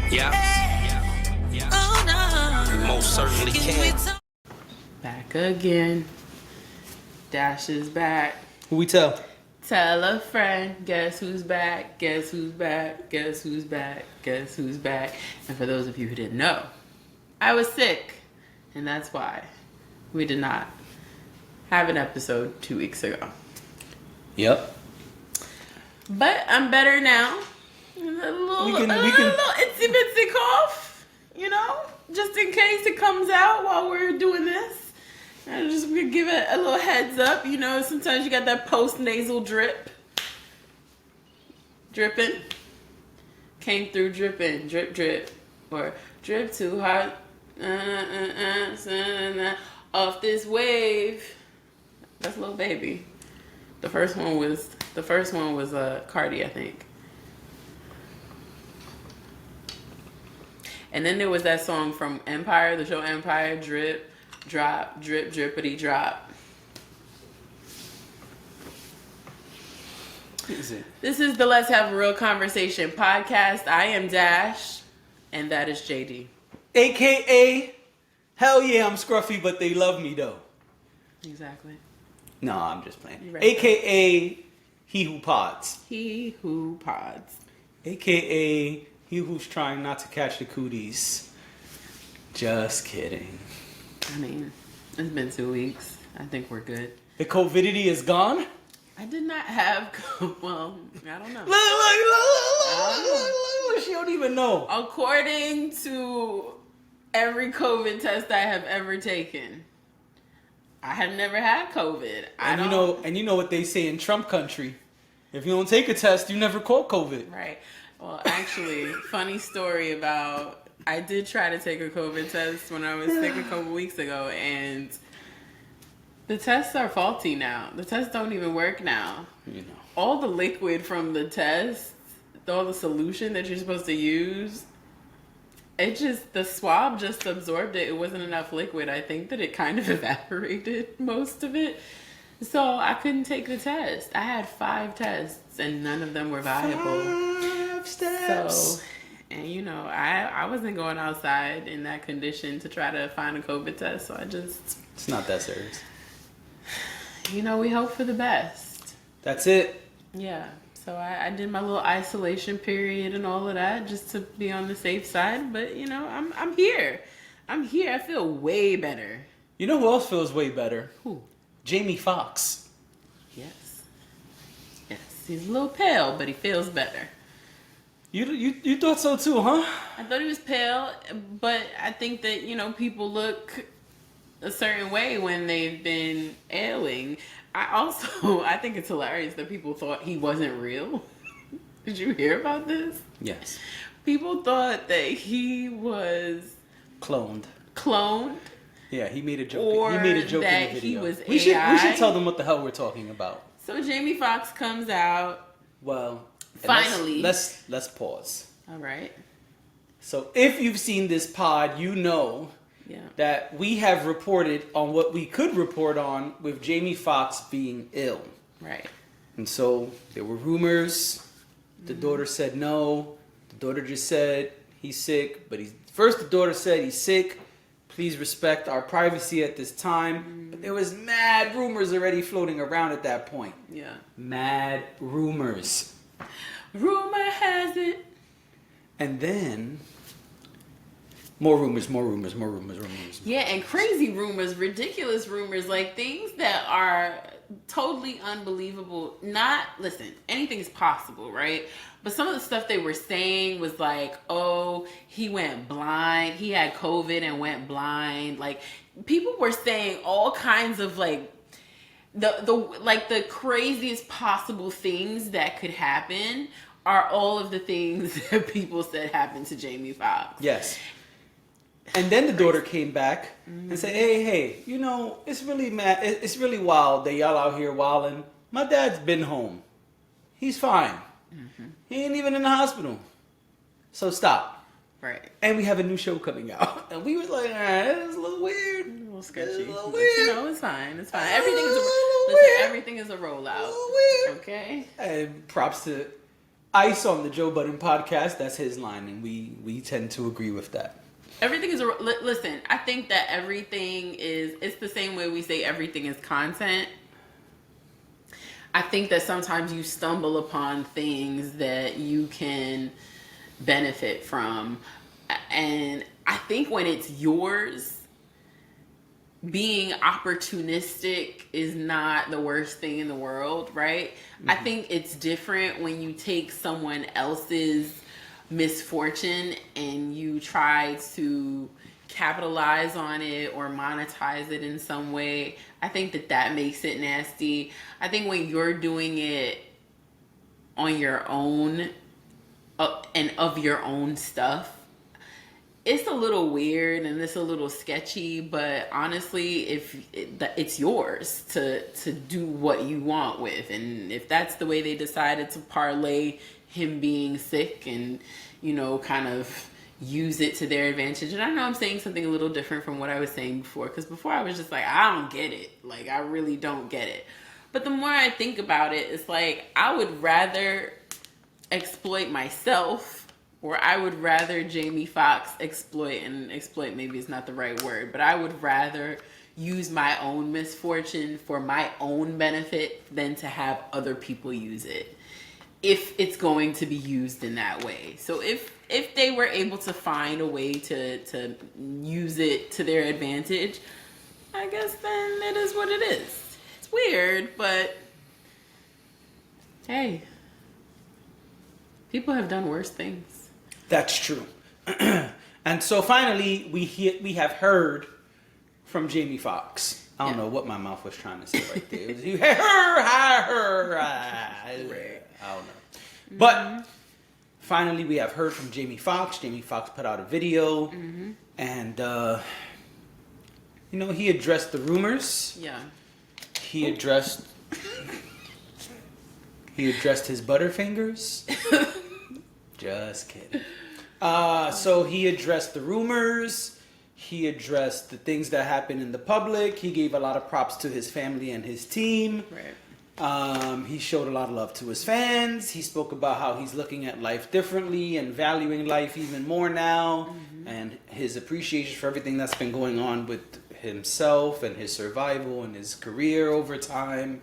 Yeah. We most certainly can. Back again. Dash is back. Who we tell? Tell a friend. Guess who's back? Guess who's back? Guess who's back? Guess who's back? And for those of you who didn't know, I was sick. And that's why we did not have an episode 2 weeks ago. Yep. But I'm better now. A little itsy bitsy cough, you know, just in case it comes out while we're doing this. I just give it a little heads up, you know. Sometimes you got that post nasal dripping. Came through dripping, drip, or drip too hard, off this wave. That's Lil Baby. The first one was Cardi, I think. And then there was that song from Empire, the show Empire, drip, drop, drip, drippity drop. This is the Let's Have a Real Conversation podcast. I am Dash, and that is JD. AKA, hell yeah, I'm scruffy, but they love me though. Exactly. No, I'm just playing. Right. AKA, he who pods. He who pods. AKA, he who's trying not to catch the cooties. Just kidding. I mean, it's been 2 weeks. I think we're good. The COVIDity is gone? I did not have, well, I don't know. Look, she don't even know. According to every COVID test I have ever taken, I have never had COVID. You know what they say in Trump country. If you don't take a test, you never caught COVID. Right. Well, actually, funny story about, I did try to take a COVID test when I was sick a couple weeks ago, and the tests are faulty now. The tests don't even work now. You know. All the liquid from the test, all the solution that you're supposed to use, the swab just absorbed it. It wasn't enough liquid. I think that it kind of evaporated most of it. So I couldn't take the test. I had 5 tests and none of them were viable. 5 steps. So, and you know, I wasn't going outside in that condition to try to find a COVID test. So It's not that serious. You know, we hope for the best. That's it. Yeah. So I did my little isolation period and all of that just to be on the safe side. But, you know, I'm here. I'm here. I feel way better. You know who else feels way better? Who? Jamie Foxx. Yes. Yes. He's a little pale, but he feels better. You thought so too, huh? I thought he was pale, but I think that, you know, people look a certain way when they've been ailing. I think it's hilarious that people thought he wasn't real. Did you hear about this? Yes. People thought that he was Cloned. Yeah, he made a joke. Or he made a joke that in the video. he was we AI. should tell them what the hell we're talking about. So Jamie Foxx comes out. Well, Finally. Let's pause. All right. So if you've seen this pod, you know that we have reported on what we could report on with Jamie Foxx being ill. Right. And so there were rumors. The daughter said no. The daughter just said he's sick. But first the daughter said he's sick. Please respect our privacy at this time. But there was mad rumors already floating around at that point. Yeah. Mad rumors. Rumor has it. And then more rumors. Yeah, and crazy rumors, ridiculous rumors, like things that are totally unbelievable. Listen, anything's possible, right? But some of the stuff they were saying was like, oh, he went blind. He had COVID and went blind. Like, people were saying all kinds of like the craziest possible things that could happen are all of the things that people said happened to Jamie Foxx. Yes. And then the daughter came back and said, hey, you know, it's really mad. It's really wild that y'all out here wilding. My dad's been home. He's fine. He ain't even in the hospital. So stop. Right. And we have a new show coming out. And we was like, it's a little weird. A little sketchy. It's a little But, weird. you know, it's fine. It's fine. Weird. Everything is a rollout. A little weird. Okay? And props to Ice on the Joe Budden podcast. That's his line, and we tend to agree with that. Everything is listen. I think that everything is. It's the same way we say everything is content. I think that sometimes you stumble upon things that you can benefit from, and I think when it's yours, being opportunistic is not the worst thing in the world, right? Mm-hmm. I think it's different when you take someone else's misfortune and you try to capitalize on it or monetize it in some way. I think that makes it nasty. I think when you're doing it on your own and of your own stuff, it's a little weird and it's a little sketchy, but honestly, if it's yours to do what you want with, and if that's the way they decided to parlay him being sick and, you know, kind of use it to their advantage. And I know I'm saying something a little different from what I was saying before, because before I was just like, I don't get it. Like, I really don't get it. But the more I think about it, it's like, I would rather exploit myself, or I would rather Jamie Foxx exploit maybe is not the right word, but I would rather use my own misfortune for my own benefit than to have other people use it, if it's going to be used in that way. So if they were able to find a way to use it to their advantage, I guess then it is what it is. It's weird, but hey, people have done worse things. That's true. And so finally, we have heard from Jamie Foxx. I don't know what my mouth was trying to say right there. It was, I don't know. But finally, we have heard from Jamie Foxx. Jamie Foxx put out a video, and you know, he addressed the rumors. Yeah. He addressed his butterfingers. Just kidding. So he addressed the rumors. He addressed the things that happened in the public. He gave a lot of props to his family and his team. Right. He showed a lot of love to his fans. He spoke about how he's looking at life differently and valuing life even more now, and his appreciation for everything that's been going on with himself and his survival and his career over time.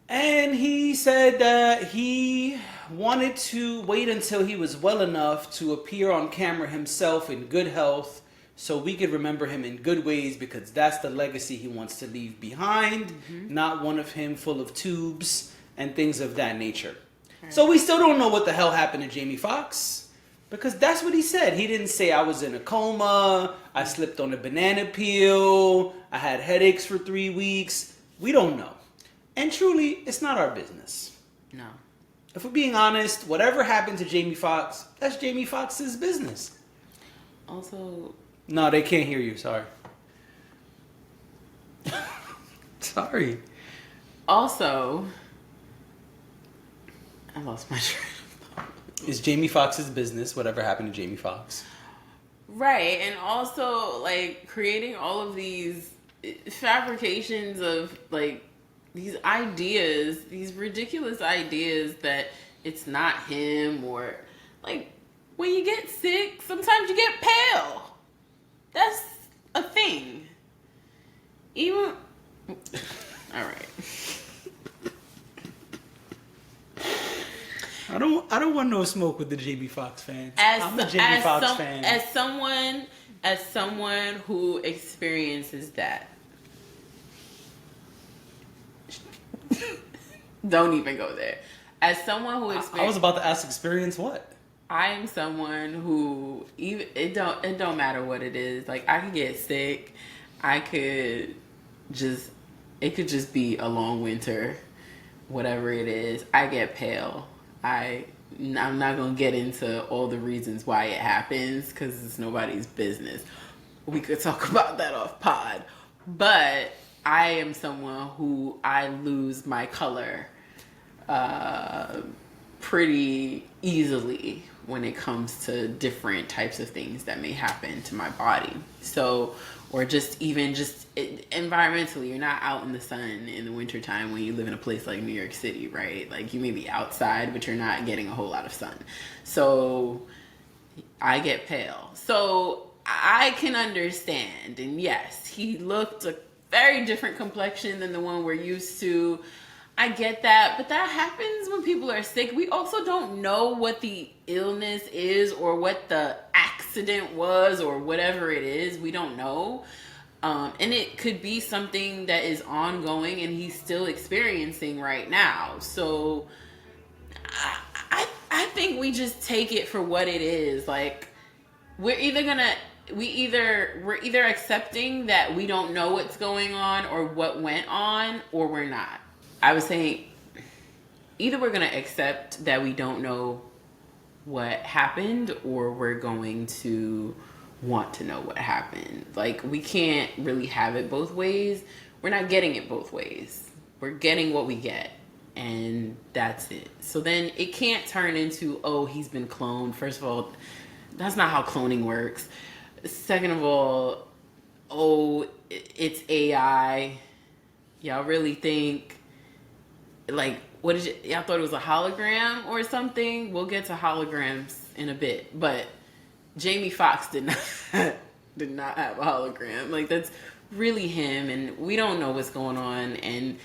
And he said that he wanted to wait until he was well enough to appear on camera himself in good health so we could remember him in good ways, because that's the legacy he wants to leave behind, not one of him full of tubes and things of that nature. Right. So we still don't know what the hell happened to Jamie Foxx, because that's what he said. He didn't say, I was in a coma, I slipped on a banana peel, I had headaches for 3 weeks. We don't know. And truly, it's not our business. No. If we're being honest, whatever happened to Jamie Foxx, that's Jamie Foxx's business. Also... No, they can't hear you. Sorry. Sorry. Also... I lost my train of thought. It's Jamie Foxx's business, whatever happened to Jamie Foxx. Right, and also, like, creating all of these fabrications of, like, these ideas, these ridiculous ideas that it's not him, or, like, when you get sick, sometimes you get pale. That's a thing. Even... All right. I don't want no smoke with the Jamie Foxx fans. I'm a Jamie Foxx fan. As someone who experiences that. Don't even go there. As someone who experiences... I was about to ask, experience what? I am someone who it don't matter what it is. Like, I could get sick. It could just be a long winter, whatever it is. I get pale. I'm not gonna get into all the reasons why it happens, because it's nobody's business. We could talk about that off pod. But I am someone who I lose my color pretty easily when it comes to different types of things that may happen to my body. So, or just even just environmentally, you're not out in the sun in the wintertime when you live in a place like New York City, right? Like, you may be outside, but you're not getting a whole lot of sun. So I get pale. So I can understand. And yes, he looked a very different complexion than the one we're used to. I get that, but that happens when people are sick. We also don't know what the illness is or what the accident was or whatever it is. We don't know. And it could be something that is ongoing and he's still experiencing right now. So I think we just take it for what it is. Like, we're either accepting that we don't know what's going on or what went on, or we're not. I was saying either we're going to accept that we don't know what happened, or we're going to want to know what happened. Like, we can't really have it both ways. We're not getting it both ways. We're getting what we get, and that's it. So then it can't turn into, oh, he's been cloned. First of all, that's not how cloning works. Second of all, oh, it's AI. Y'all really think, like, what is it? Y'all thought it was a hologram or something? We'll get to holograms in a bit. But Jamie Foxx did not have a hologram. Like, that's really him, and we don't know what's going on, and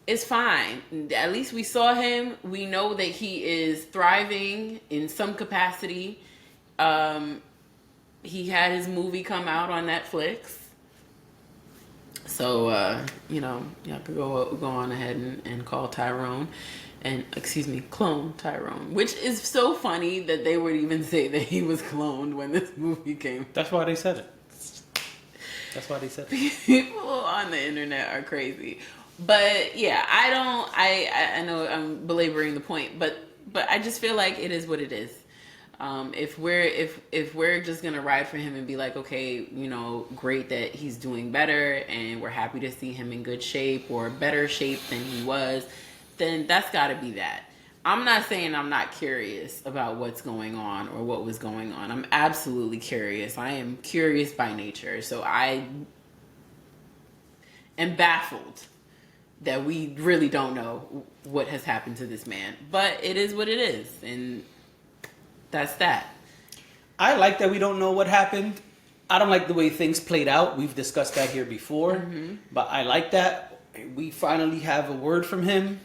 it's fine. At least we saw him. We know that he is thriving in some capacity. He had his movie come out on Netflix. So, y'all could go on ahead and call Tyrone clone Tyrone, which is so funny that they would even say that he was cloned when this movie came. That's why they said it. People on the internet are crazy. But yeah, I know I'm belaboring the point, but I just feel like it is what it is. If we're just gonna ride for him and be like, okay, great that he's doing better and we're happy to see him in good shape or better shape than he was, then that's gotta be that. I'm not saying I'm not curious about what's going on or what was going on. I'm absolutely curious. I am curious by nature. So I am baffled that we really don't know what has happened to this man. But it is what it is. And that's that. I like that we don't know what happened. I don't like the way things played out. We've discussed that here before. Mm-hmm. But I like that we finally have a word from him.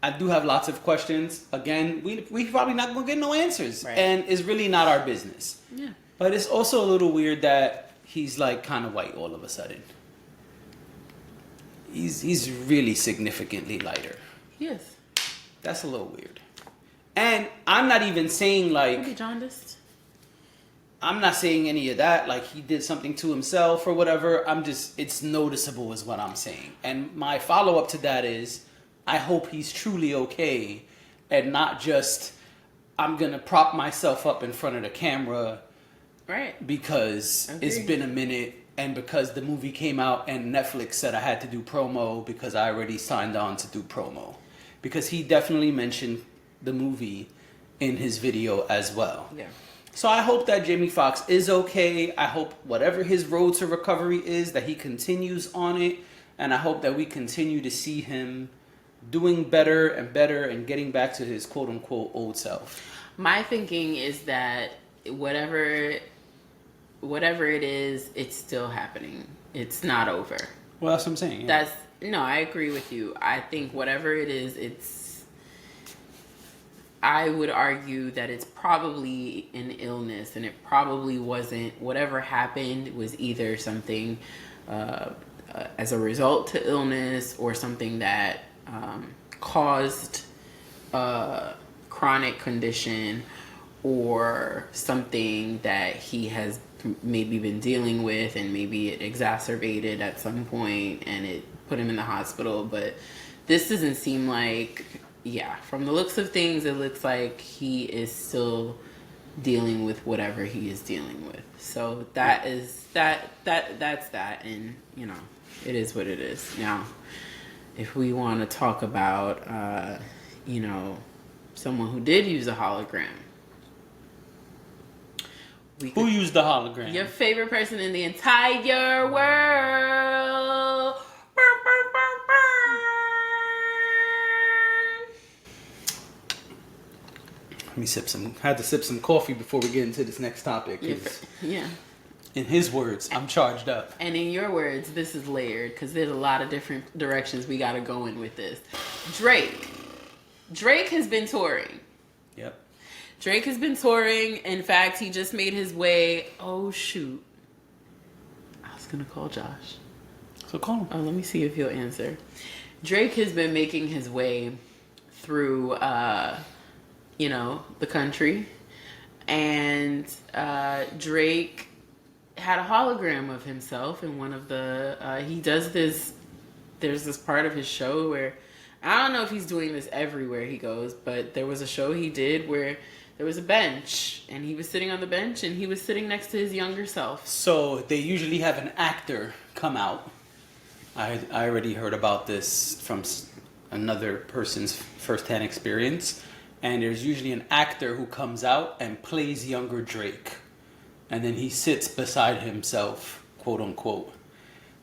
I do have lots of questions. Again, we probably not going to get no answers. Right. And it's really not our business. Yeah. But it's also a little weird that he's like kind of white all of a sudden. He's really significantly lighter. Yes. That's a little weird. And I'm not even saying like... Maybe jaundiced. I'm not saying any of that, like he did something to himself or whatever. It's noticeable is what I'm saying. And my follow-up to that is, I hope he's truly okay and not just, I'm going to prop myself up in front of the camera. Right. Because it's been a minute and because the movie came out and Netflix said I had to do promo because I already signed on to do promo. Because he definitely mentioned the movie in his video as well. Yeah. So I hope that Jamie Foxx is okay. I hope whatever his road to recovery is, that he continues on it. And I hope that we continue to see him doing better and getting back to his quote-unquote old self. My thinking is that whatever it is, it's still happening. It's not over. Well, that's what I'm saying. Yeah. I agree with you. I think whatever it is, I would argue that it's probably an illness, and it probably wasn't. Whatever happened was either something as a result to illness or something that caused a chronic condition or something that he has maybe been dealing with and maybe it exacerbated at some point and it put him in the hospital. But this doesn't seem like... Yeah, from the looks of things, it looks like he is still dealing with whatever he is dealing with. So that's that, and it is what it is. Now, if we want to talk about Someone who did use a hologram. Who used the hologram? Your favorite person in the entire world. Let me had to sip some coffee before we get into this next topic. Yeah. In his words, I'm charged up. And in your words, this is layered because there's a lot of different directions we got to go in with this. Drake has been touring. Yep. Drake has been touring. In fact, he just made his way. Oh, shoot. I was going to call Josh. So call him. Oh, let me see if he'll answer. Drake has been making his way through, the country. And Drake had a hologram of himself in one of the... he does this... There's this part of his show where... I don't know if he's doing this everywhere he goes, but there was a show he did where there was a bench, and he was sitting on the bench, and he was sitting next to his younger self. So they usually have an actor come out. I already heard about this from another person's firsthand experience, and there's usually an actor who comes out and plays younger Drake, and then he sits beside himself, quote unquote.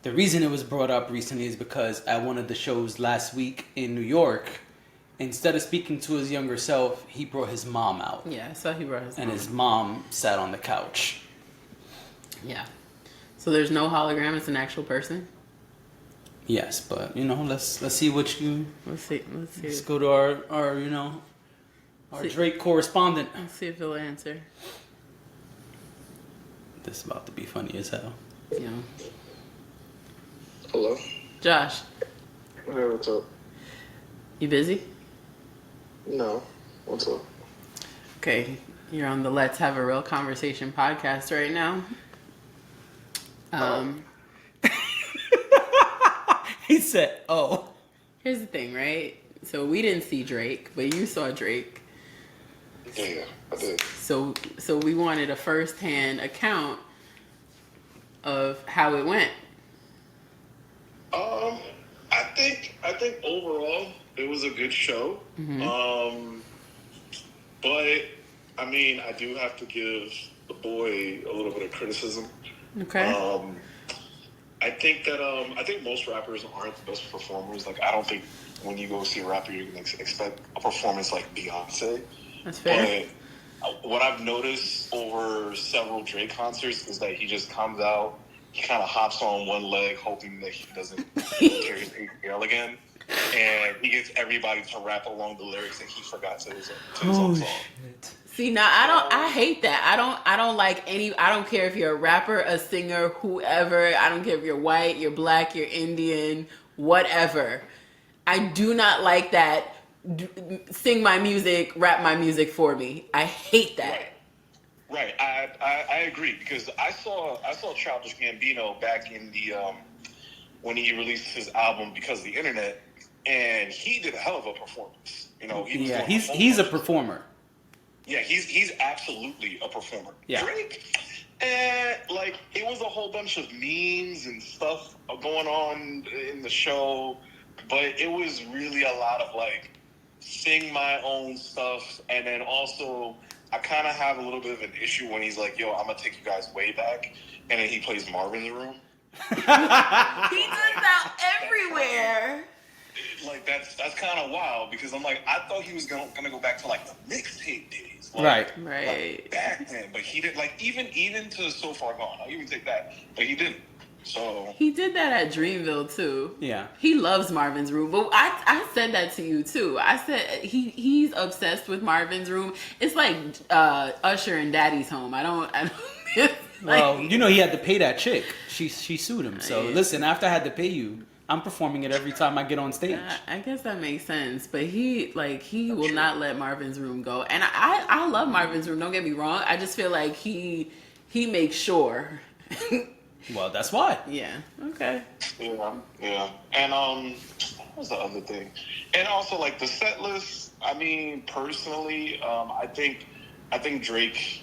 The reason it was brought up recently is because at one of the shows last week in New York, instead of speaking to his younger self, he brought his mom out. Yeah, I saw he brought his mom. And his mom sat on the couch. Yeah. So there's no hologram, it's an actual person? Yes, but let's see what you... Let's see. Let's go to our Drake correspondent. Let's see if he'll answer. This is about to be funny as hell. Yeah. Hello? Josh. Hey, what's up? You busy? No. What's up? Okay, you're on the Let's Have a Real Conversation podcast right now. He said, oh. Here's the thing, right? So we didn't see Drake, but you saw Drake. Yeah, I did. So we wanted a first-hand account of how it went. I think overall it was a good show. Mm-hmm. But I mean, I do have to give the boy a little bit of criticism. Okay. I think most rappers aren't the best performers. Like, I don't think when you go see a rapper, you're gonna expect a performance like Beyonce. That's fair. But what I've noticed over several Drake concerts is that he just comes out, he kind of hops on one leg, hoping that he doesn't tear his ACL again, and he gets everybody to rap along the lyrics that he forgot to his own song. Shit. See, now I hate that. I don't like I don't care if you're a rapper, a singer, whoever. I don't care if you're white, you're black, you're Indian, whatever. I do not like that. Sing my music, rap my music for me. I hate that. Right. I agree, because I saw Childish Gambino back in the when he released his album Because of the Internet, and he did a hell of a performance. He's a performer. Yeah, he's absolutely a performer. Yeah. Drake, it was a whole bunch of memes and stuff going on in the show, but it was really a lot of sing my own stuff, and then also I kind of have a little bit of an issue when he's like, yo, I'm gonna take you guys way back, and then he plays Marvin in the Room. He does that everywhere. That's kind of wild, because I'm like, I thought he was gonna go back to the mixtape days, right. Back then, but he didn't. Even to So Far Gone, I'll even take that, but he didn't. So he did that at Dreamville too. Yeah, he loves Marvin's Room. But I said that to you too. I said he's obsessed with Marvin's Room. It's like Usher and Daddy's Home. I don't. Well, he had to pay that chick. She sued him. So listen, after I had to pay you, I'm performing it every time I get on stage. I guess that makes sense. But he will not let Marvin's Room go. And I love Marvin's Room. Don't get me wrong. I just feel like he makes sure. Well, that's why. Yeah. Okay. Yeah. And what was the other thing? And also the set list. I mean, personally, I think Drake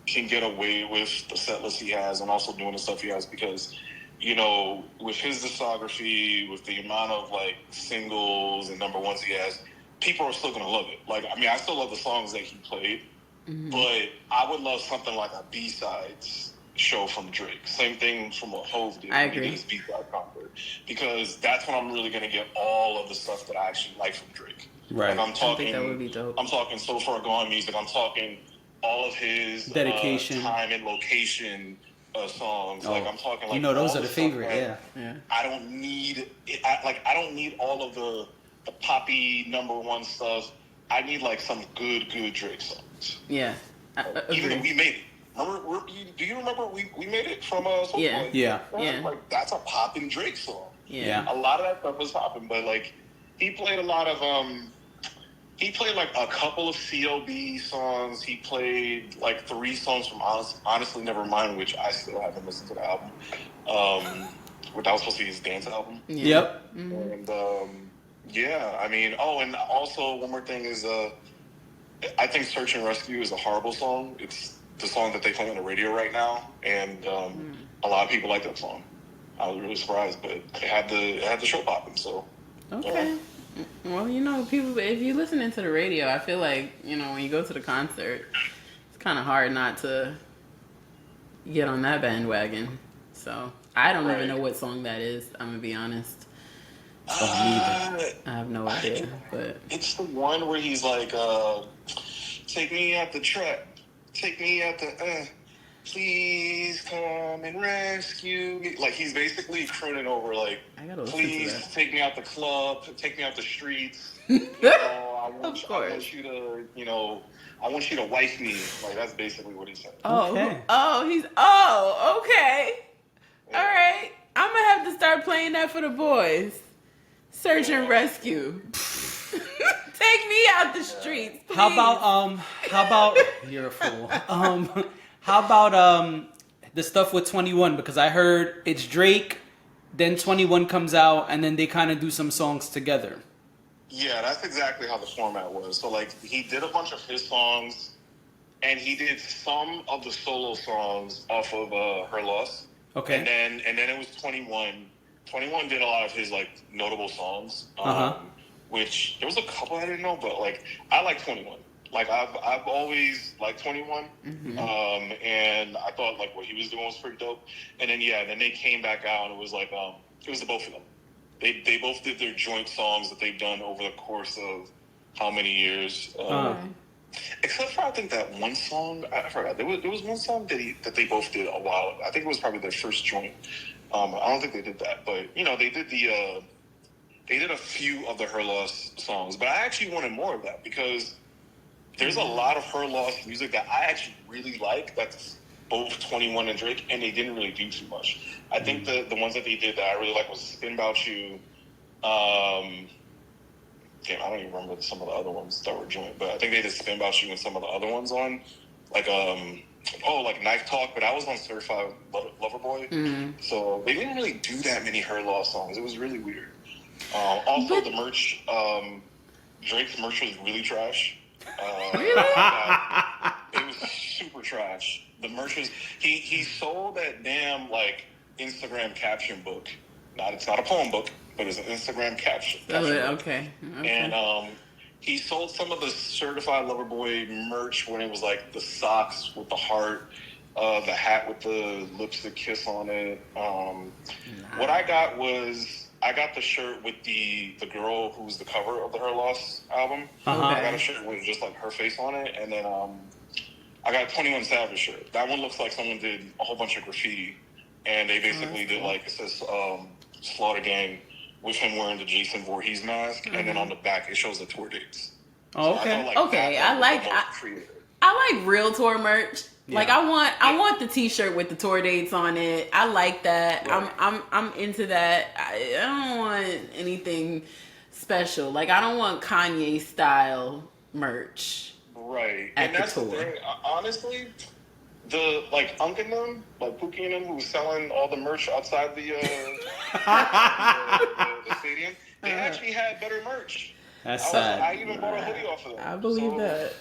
can get away with the set list he has, and also doing the stuff he has, because with his discography, with the amount of singles and number ones he has, people are still gonna love it. Like, I mean, I still love the songs that he played, but I would love something like a B-sides show from Drake. Same thing from what Hov did. I when he agree. did his B-side concert, because that's when I'm really gonna get all of the stuff that I actually like from Drake. Right. Like, I'm I talking, think that would be dope. I'm talking So Far Gone music. I'm talking all of his Dedication, time and location songs. Oh, Like, I'm talking like those all are the stuff favorite. that Yeah. I don't need. I don't need all of the poppy #1 stuff. I need like some good Drake songs. Yeah. Even though Agree. We Made It. Remember? Do you remember We Made It from Soulja Yeah. Boy? Yeah. Yeah. Like, that's a poppin' Drake song. Yeah. A lot of that stuff was popping, but like he played a lot of he played like a couple of CLB songs. He played like 3 songs from Honestly Nevermind, which I still haven't listened to the album. Which that was supposed to be his dance album. Yeah. Yep. And yeah, I mean, and also one more thing is I think Search and Rescue is a horrible song. It's the song that they play on the radio right now, and a lot of people like that song. I was really surprised, but it had the show popping. So Okay. yeah. Well, you know, people, if you're listening to the radio, I feel like, you know, when you go to the concert, it's kind of hard not to get on that bandwagon. So I don't even know what song that is. I'm gonna be honest. I have no idea, but it's the one where he's like, "Take me out the truck, take me out the please come and rescue me." Like, he's basically crooning over like, I gotta listen "Please to that. take me out the club, take me out the streets." I want you to, I want you to wife me. Like, that's basically what he said. Okay. Okay. Yeah. All right. I'm gonna have to start playing that for the boys. Search and rescue. Take me out the streets, please. How about you're a fool. How about the stuff with 21? Because I heard it's Drake, then 21 comes out, and then they kind of do some songs together. Yeah, that's exactly how the format was. So, like, he did a bunch of his songs, and he did some of the solo songs off of Her Loss. Okay. And then it was 21. 21 did a lot of his, like, notable songs. Which, there was a couple I didn't know, but, like, I like 21. Like, I've always liked 21. And I thought, like, what he was doing was pretty dope. And then, then they came back out, and it was like, it was the both of them. They both did their joint songs that they've done over the course of how many years. Except for, I think, that one song, I forgot. There was one song that they both did a while ago. I think it was probably their first joint. I don't think they did that. But, they did they did a few of the Her Loss songs. But I actually wanted more of that, because there's a lot of Her Loss music that I actually really like that's both 21 and Drake, and they didn't really do too much. I think the ones that they did that I really like was Spin About You. I don't even remember some of the other ones that were joint, but I think they did Spin About You and some of the other ones on, like, like Knife Talk, but I was on Certified Lover Boy. So they didn't really do that many Her Loss songs. It was really weird. Also, the merch, Drake's merch was really trash. It was super trash. The merch was, he sold that damn, like, Instagram caption book. It's not a poem book, but it's an Instagram caption book. Okay. And he sold some of the Certified Lover Boy merch when it was like the socks with the heart, the hat with the lipstick kiss on it. What I got was, I got the shirt with the girl who's the cover of the Her Loss album. I got a shirt with just like her face on it, and then I got a 21 Savage shirt. That one looks like someone did a whole bunch of graffiti, and they basically did, like, it says Slaughter Gang with him wearing the Jason Voorhees mask, and then on the back it shows the tour dates. Oh, okay. I like real tour merch. Yeah. Like, I want the T-shirt with the tour dates on it. I like that. Right. I'm into that. I don't want anything special. Like, I don't want Kanye style merch. Right. And that's the thing. Honestly, the, like, Unk and them, like Pookie and them, who was selling all the merch outside the stadium, they actually had better merch. That's sad. I even bought a hoodie off of them. I believe that.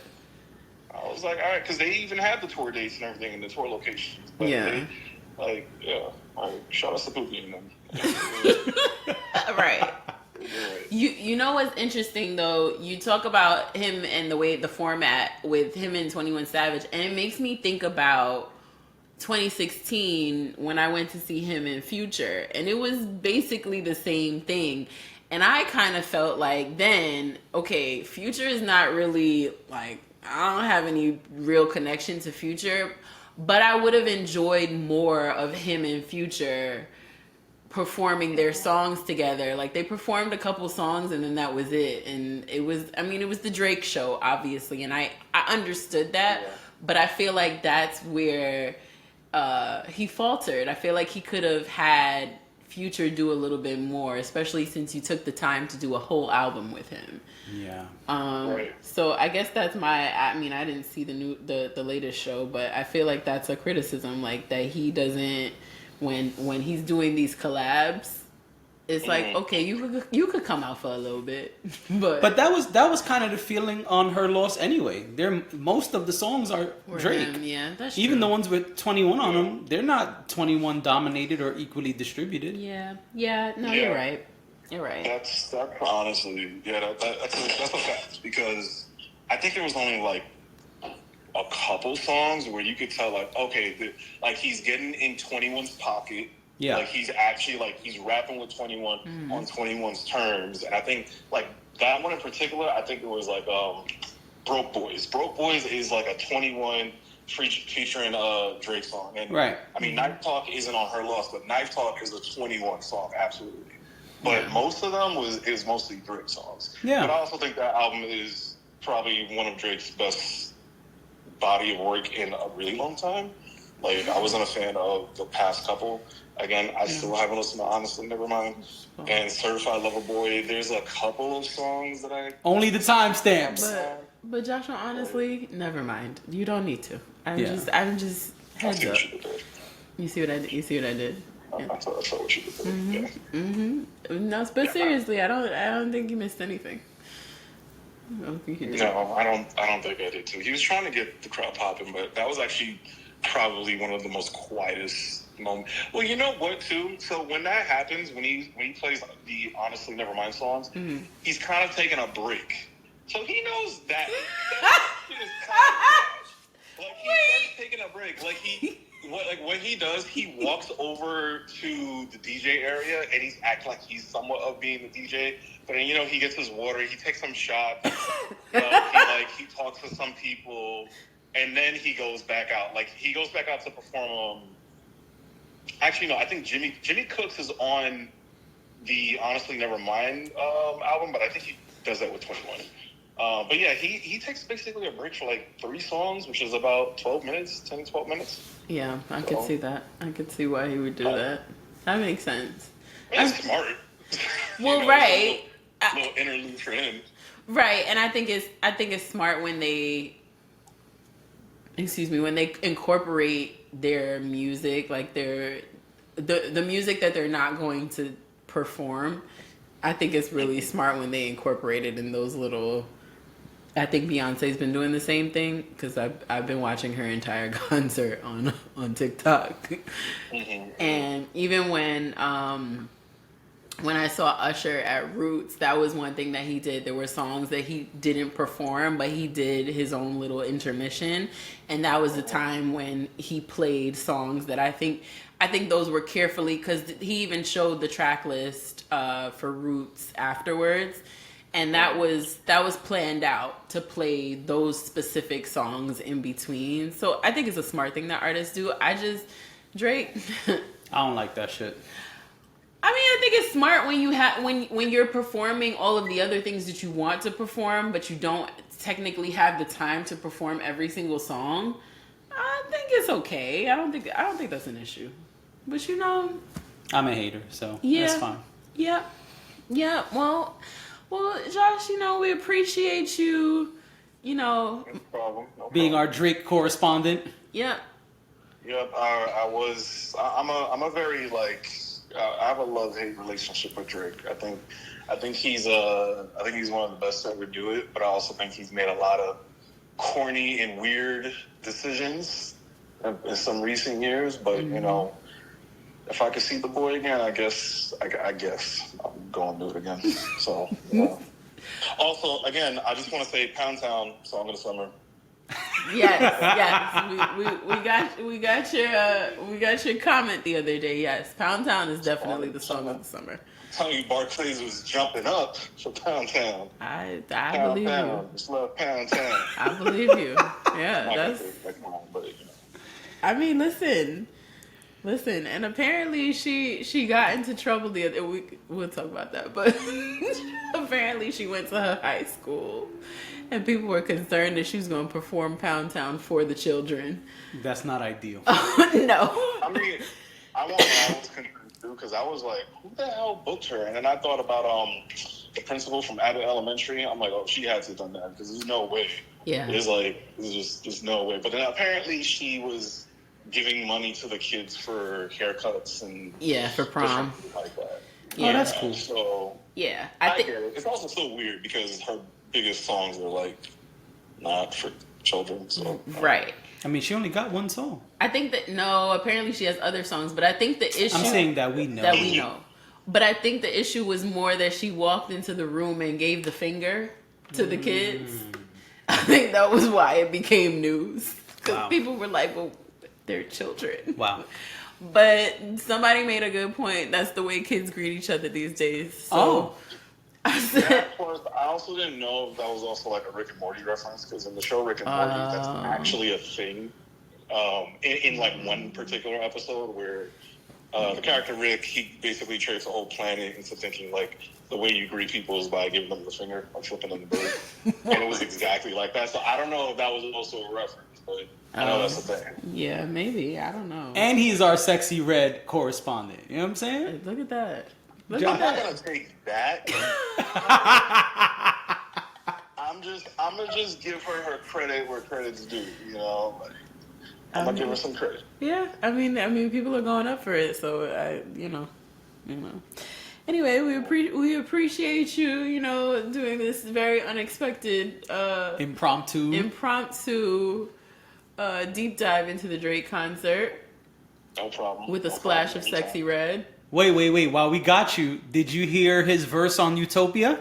I was like, all right, because they even had the tour dates and everything and the tour locations. But shout out to Pookie and them. Right. You know what's interesting though? You talk about him and the format with him and 21 Savage, and it makes me think about 2016 when I went to see him in Future, and it was basically the same thing. And I kind of felt like then, okay, Future is not really like, I don't have any real connection to Future, but I would have enjoyed more of him and Future performing their songs together. Like they performed a couple songs and then that was it. And it was, I mean, it was the Drake show, obviously, and I understood that, but I feel like that's where he faltered. I feel like he could have had Future do a little bit more, especially since you took the time to do a whole album with him. Yeah. Right. So I guess that's I mean, I didn't see the latest show, but I feel like that's a criticism, like that he doesn't, when he's doing these collabs, it's like, okay, you could come out for a little bit, but that was kind of the feeling on Her Loss anyway. Most of the songs are Drake. Yeah, that's even true. the ones with 21 on them, they're not 21 dominated or equally distributed. Yeah. No, you're right. You're right. That's honestly, that's a fact, because I think there was only like a couple songs where you could tell, like, okay, like he's getting in 21's pocket. Yeah. Like he's actually, like, he's rapping with 21 on 21's terms. And I think like that one in particular, I think it was like Broke Boys. Broke Boys is like a 21 featuring Drake song. And right. I mean, Knife Talk isn't on Her Loss, but Knife Talk is a 21 song, absolutely. But most of them is mostly Drake songs. Yeah. But I also think that album is probably one of Drake's best body of work in a really long time. Like, I wasn't a fan of the past couple. Again, I still haven't listened to Honestly Nevermind and Certified Lover Boy. There's a couple of songs that I... Only the timestamps. But Joshua, honestly, never mind. You don't need to. I'm just heads up. You see what I did? You see what I did? I saw what you did. No, but seriously, I don't think you missed anything. No, I don't think I did too. He was trying to get the crowd popping, but that was actually probably one of the most quietest moments. Well, you know what too? So when that happens, when he plays the Honestly Nevermind songs, he's kind of taking a break. So he knows that shit is kind of trash. Like, he starts taking a break. Like when he does, he walks over to the DJ area and he's acting like he's somewhat of being the DJ. But then, he gets his water, he takes some shots, he talks to some people, and then he goes back out. Like, he goes back out to perform. Actually, no, I think Jimmy Cooks is on the Honestly Nevermind album, but I think he does that with 21. But yeah, he takes basically a break for like 3 songs, which is about 12 minutes. Yeah, I could see that. I could see why he would do that. That makes sense. It's smart. Well, right. A little interlude for him. Right, and I think it's smart when they incorporate their music, like the music that they're not going to perform. I think it's really smart when they incorporate it in those little. I think Beyonce's been doing the same thing, because I've been watching her entire concert on TikTok, and even when I saw Usher at Roots, that was one thing that he did. There were songs that he didn't perform, but he did his own little intermission, and that was the time when he played songs that I think those were carefully, because he even showed the track list for Roots afterwards. And that was planned out to play those specific songs in between. So I think it's a smart thing that artists do. Drake. I don't like that shit. I mean, I think it's smart when you're performing all of the other things that you want to perform, but you don't technically have the time to perform every single song. I think it's okay. I don't think that's an issue. But I'm a hater, so that's fine. Yeah. Well, Josh, we appreciate you, No problem. Being our Drake correspondent. Yep. Yep. I'm a very, I have a love-hate relationship with Drake. I think he's one of the best to ever do it, but I also think he's made a lot of corny and weird decisions in some recent years. But if I could see the boy again, I guess I'm going to do it again. So, also, again, I just want to say Pound Town, Song of the Summer. Yes. We got your comment the other day. Yes, Pound Town is definitely the song of the summer. I'm telling you, Barclays was jumping up for Pound Town. I Pound believe Town. you. Just love Pound Town. I believe you. Yeah, that's. But, I mean, listen, and apparently she got into trouble the other week. We'll talk about that, but apparently she went to her high school, and people were concerned that she was going to perform Pound Town for the children. That's not ideal. No. I mean, I was confused too because I was like, who the hell booked her? And then I thought about the principal from Abbott Elementary. I'm like, oh, she had to have done that because there's no way. Yeah. There's no way. But then apparently she was giving money to the kids for haircuts and for prom like that. Yeah. Oh, that's cool. So yeah, I get it. It's also so weird because her biggest songs are like not for children. So right. I mean, she only got one song. I think that apparently she has other songs, but I think the issue I'm saying that we know. But I think the issue was more that she walked into the room and gave the finger to the kids. I think that was why it became news because people were like, well, they're children. Wow. But somebody made a good point. That's the way kids greet each other these days. So of course, I also didn't know if that was also like a Rick and Morty reference because in the show Rick and Morty, that's actually a thing. In like one particular episode where the character Rick, he basically tricks the whole planet into thinking like the way you greet people is by giving them the finger or flipping them the bird. And it was exactly like that. So I don't know if that was also a reference, but I know that's the thing. Yeah, maybe. I don't know. And he's our Sexy Red correspondent. You know what I'm saying? Look at that. I'm not gonna take that. I'm gonna just give her credit where credit's due. You know, I'm gonna give her some credit. Yeah, I mean, people are going up for it, so Anyway, we appreciate you, doing this very unexpected impromptu deep dive into the Drake concert. No problem. With a splash of Sexy Red. Wait. While we got you, did you hear his verse on Utopia?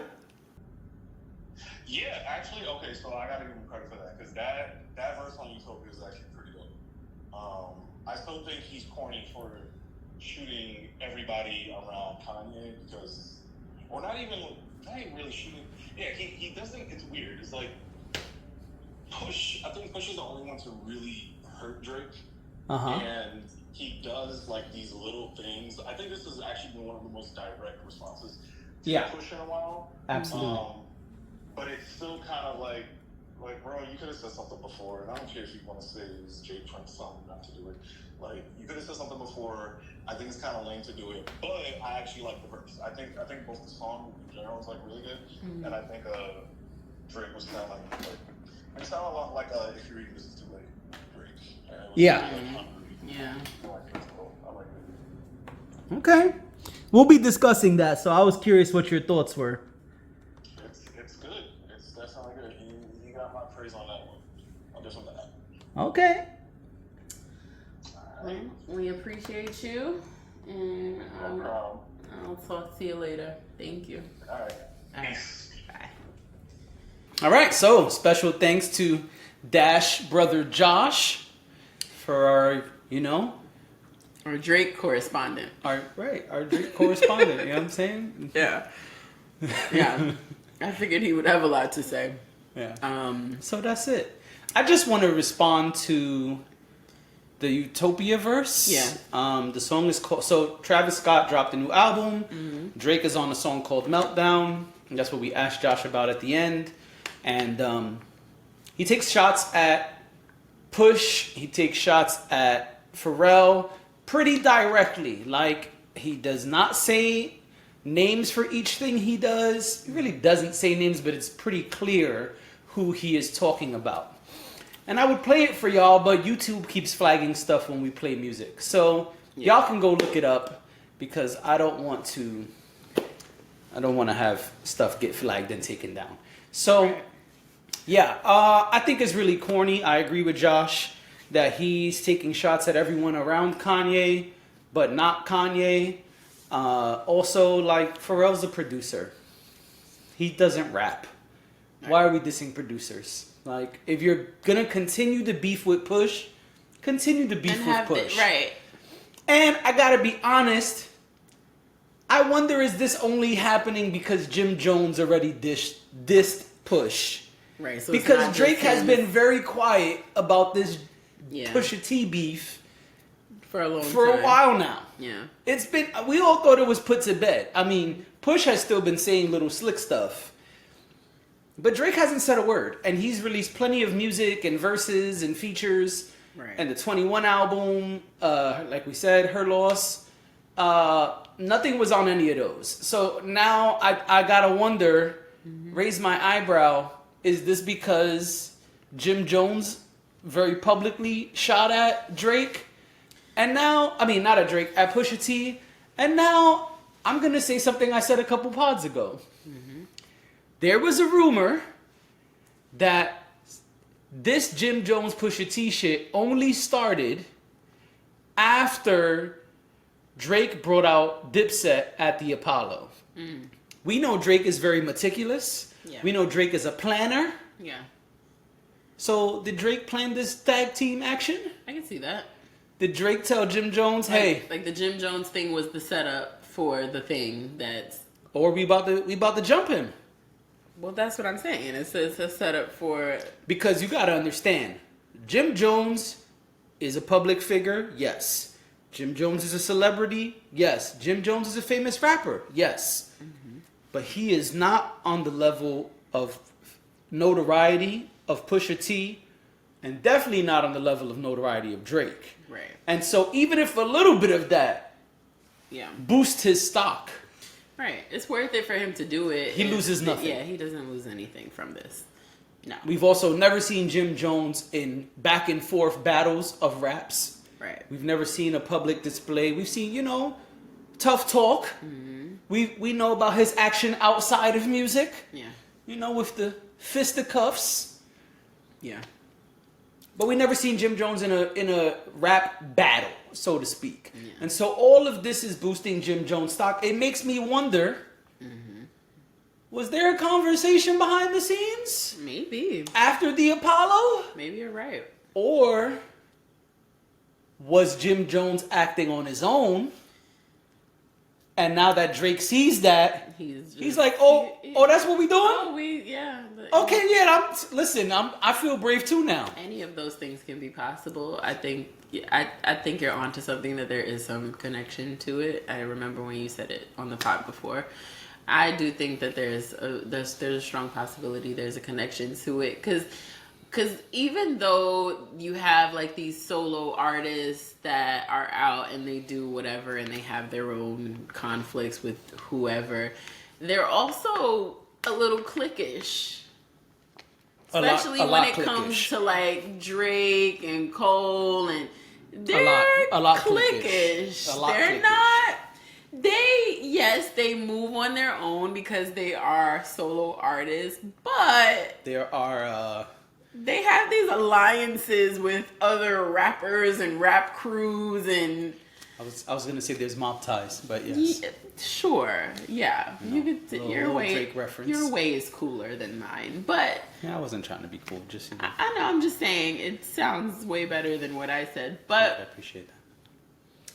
Yeah, actually, okay, so I gotta give him credit for that, because that verse on Utopia is actually pretty dope. I still think he's corny for shooting everybody around Kanye, because, or not even really shooting, he doesn't, it's weird, it's like, I think Push is the only one to really hurt Drake, and he does like these little things. I think this has actually been one of the most direct responses to Push in a while. Absolutely. But it's still kind of like, bro, you could have said something before, and I don't care if you want to say it was Jake trying to tell him not to do it. Like, you could have said something before. I think it's kind of lame to do it, but I actually like the verse. I think both the song in general is like really good, and I think Drake was kind of like it sounded a lot like If You're Reading This Is Too Late, Drake. Yeah. Yeah. I like it. Okay. We'll be discussing that, so I was curious what your thoughts were. It's good. It's definitely good. You got my praise on that one. On this one, that. Okay. Well, we appreciate you, and I'll talk to you later. Thank you. All right. Peace. Bye. All right, so special thanks to Dash Brother Josh for our, Our Drake correspondent. Our Drake correspondent, you know what I'm saying? Yeah. Yeah. I figured he would have a lot to say. Yeah. So that's it. I just want to respond to the Utopia verse. Yeah. The song is called, so Travis Scott dropped a new album. Mm-hmm. Drake is on a song called Meltdown. And that's what we asked Josh about at the end. And he takes shots at Push. He takes shots at Pharrell pretty directly. Like, he does not say names for each thing he does. He really doesn't say names, but it's pretty clear who he is talking about. And I would play it for y'all, but YouTube keeps flagging stuff when we play music. So y'all can go look it up, because I don't want to have stuff get flagged and taken down. So, I think it's really corny. I agree with Josh that he's taking shots at everyone around Kanye, but not Kanye. Also, like, Pharrell's a producer. He doesn't rap. Why are we dissing producers? Like, if you're gonna continue to beef with Push, continue to beef with Push. Right. And I gotta be honest, I wonder, is this only happening because Jim Jones already dissed Push? Right. So because Drake has been very quiet about this Pusha T beef for a while now. Yeah. It's been, we all thought it was put to bed. I mean, Push has still been saying little slick stuff. But Drake hasn't said a word. And he's released plenty of music and verses and features. Right. And the 21 album, like we said, Her Loss. Nothing was on any of those. So now I gotta wonder, raise my eyebrow, is this because Jim Jones very publicly shot at Drake? And now, I mean, not at Drake, at Pusha T. And now, I'm gonna say something I said a couple pods ago. There was a rumor that this Jim Jones Pusha T shit only started after Drake brought out Dipset at the Apollo. We know Drake is very meticulous. Yeah. We know Drake is a planner. Yeah. So did Drake plan this tag team action? I can see that. Did Drake tell Jim Jones, hey, like the Jim Jones thing was the setup for the thing that's, or we about to jump him? well, that's what I'm saying. It's a setup for, Because you gotta understand, Jim Jones is a public figure, yes. Jim Jones is a celebrity, yes. Jim Jones is a famous rapper, yes. But he is not on the level of notoriety of Pusha T, and definitely not on the level of notoriety of Drake. right. And so even if a little bit of that Yeah. boosts his stock, Right. It's worth it for him to do it. He loses nothing. Yeah, he doesn't lose anything from this. No. we've also never seen Jim Jones in back and forth battles of raps. Right. We've never seen a public display. We've seen, tough talk. We know about his action outside of music. Yeah. With the fisticuffs. Yeah. But we never seen Jim Jones in a rap battle, so to speak. Yeah. And so all of this is boosting Jim Jones stock. It makes me wonder, was there a conversation behind the scenes Maybe. after the Apollo? Maybe you're right. Or was Jim Jones acting on his own? And now that Drake sees that, he's like, oh, that's what we doing? Oh, Okay, yeah. I feel brave too now. Any of those things can be possible. I think you're onto something, that there is some connection to it. I remember when you said it on the pod before. I do think that there's a strong possibility there's a connection to it, because even though you have like these solo artists that are out and they do whatever and they have their own conflicts with whoever, they're also a little cliquish. Especially when it comes to like Drake and Cole, and they're a lot cliquish. They're not. They move on their own because they are solo artists, but There are they have these alliances with other rappers and rap crews, and I was gonna say there's mob ties, but yes. sure, yeah, you could your way. Drake reference. Your way is cooler than mine, but Yeah, I wasn't trying to be cool, just I know. I'm just saying it sounds way better than what I said, I but appreciate that.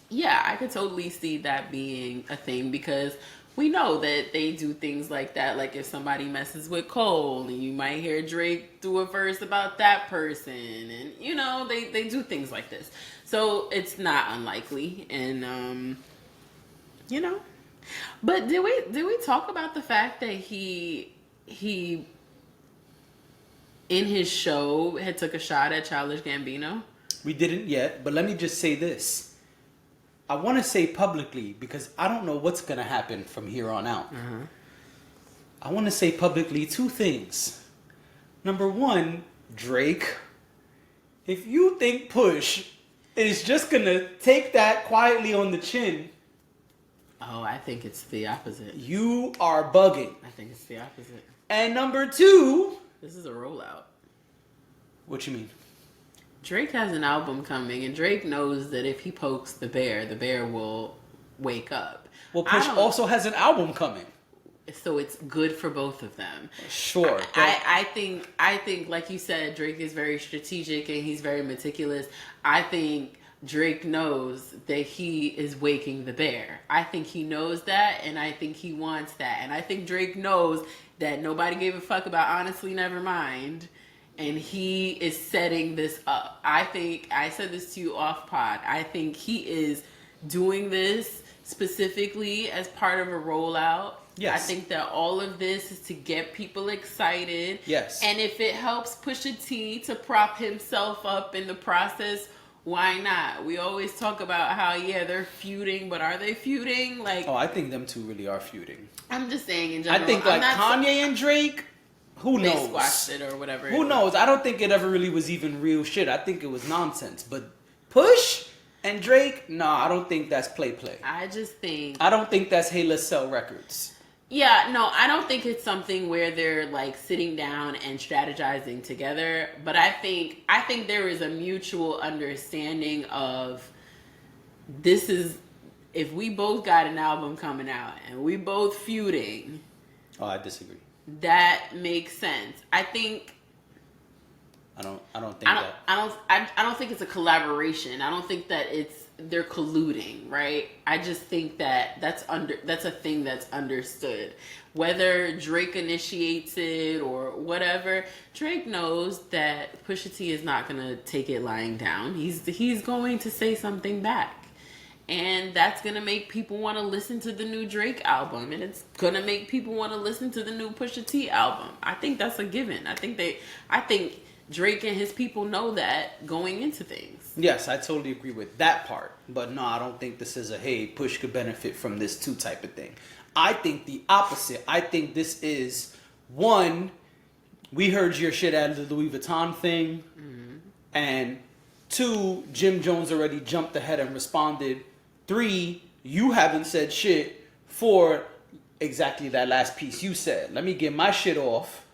yeah, I could totally see that being a thing, because we know that they do things like that. Like if somebody messes with Cole, and you might hear Drake do a verse about that person, and they do things like this. So it's not unlikely, and But did we talk about the fact that he in his show had took a shot at Childish Gambino? We didn't yet, but let me just say this. I want to say publicly, because I don't know what's going to happen from here on out. I want to say publicly two things. Number one, Drake, if you think Push is just going to take that quietly on the chin, Oh, I think it's the opposite. you are bugging. I think it's the opposite. And number two, This is a rollout. what you mean? Drake has an album coming, and Drake knows that if he pokes the bear will wake up. Well, Push also has an album coming. So it's good for both of them. Sure. I think, like you said, Drake is very strategic and he's very meticulous. I think Drake knows that he is waking the bear. I think he knows that, and I think he wants that. And I think Drake knows that nobody gave a fuck about Honestly Nevermind, and he is setting this up. I think, I said this to you off pod, I think he is doing this specifically as part of a rollout. Yes. I think that all of this is to get people excited. Yes. And if it helps Pusha T to prop himself up in the process, why not? We always talk about how, yeah, they're feuding, but are they feuding? Like, I think them two really are feuding. I'm just saying in general. I think like Kanye and Drake, who knows? They squashed it or whatever. Who knows? I don't think it ever really was even real shit. I think it was nonsense. But Push and Drake, I don't think that's play. I don't think that's Hey, Let's Sell Records. Yeah, no, I don't think it's something where they're like sitting down and strategizing together. But I think there is a mutual understanding of this is, if we both got an album coming out and we both feuding. Oh, I disagree. That makes sense. I don't think it's a collaboration. I don't think that they're colluding, right? I just think that that's a thing that's understood. Whether Drake initiates it or whatever, Drake knows that Pusha T is not gonna take it lying down. He's going to say something back. And that's gonna make people want to listen to the new Drake album, and it's gonna make people want to listen to the new Pusha T album. I think that's a given. I think Drake and his people know that going into things. Yes, I totally agree with that part. But no, I don't think this is a, hey, Push could benefit from this too type of thing. I think the opposite. I think this is, one, we heard your shit out of the Louis Vuitton thing. Mm-hmm. And two, Jim Jones already jumped ahead and responded. Three, you haven't said shit. Four, exactly that last piece you said. Let me get my shit off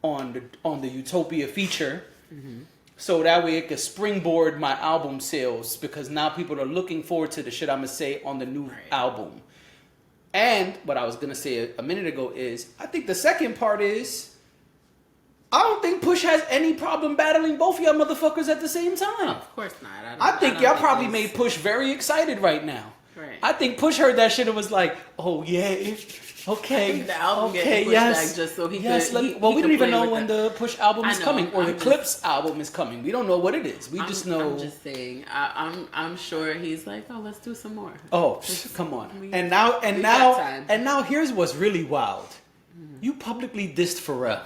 on the Utopia feature. Mm-hmm. So that way it could springboard my album sales, because now people are looking forward to the shit I'm going to say on the new album. And what I was going to say a minute ago is, I think the second part is, I don't think Push has any problem battling both of y'all motherfuckers at the same time. Of course not. I think y'all probably made Push very excited right now. Right. I think Push heard that shit and was like, oh yeah, okay, the album okay, yes, back just so he yes. Could, we don't even know when the Push album is coming, or the Clips album is coming. We don't know what it is. We just know. I'm just saying. I'm sure he's like, oh, let's do some more. Oh, come on. And now, here's what's really wild. Mm-hmm. You publicly dissed Pharrell.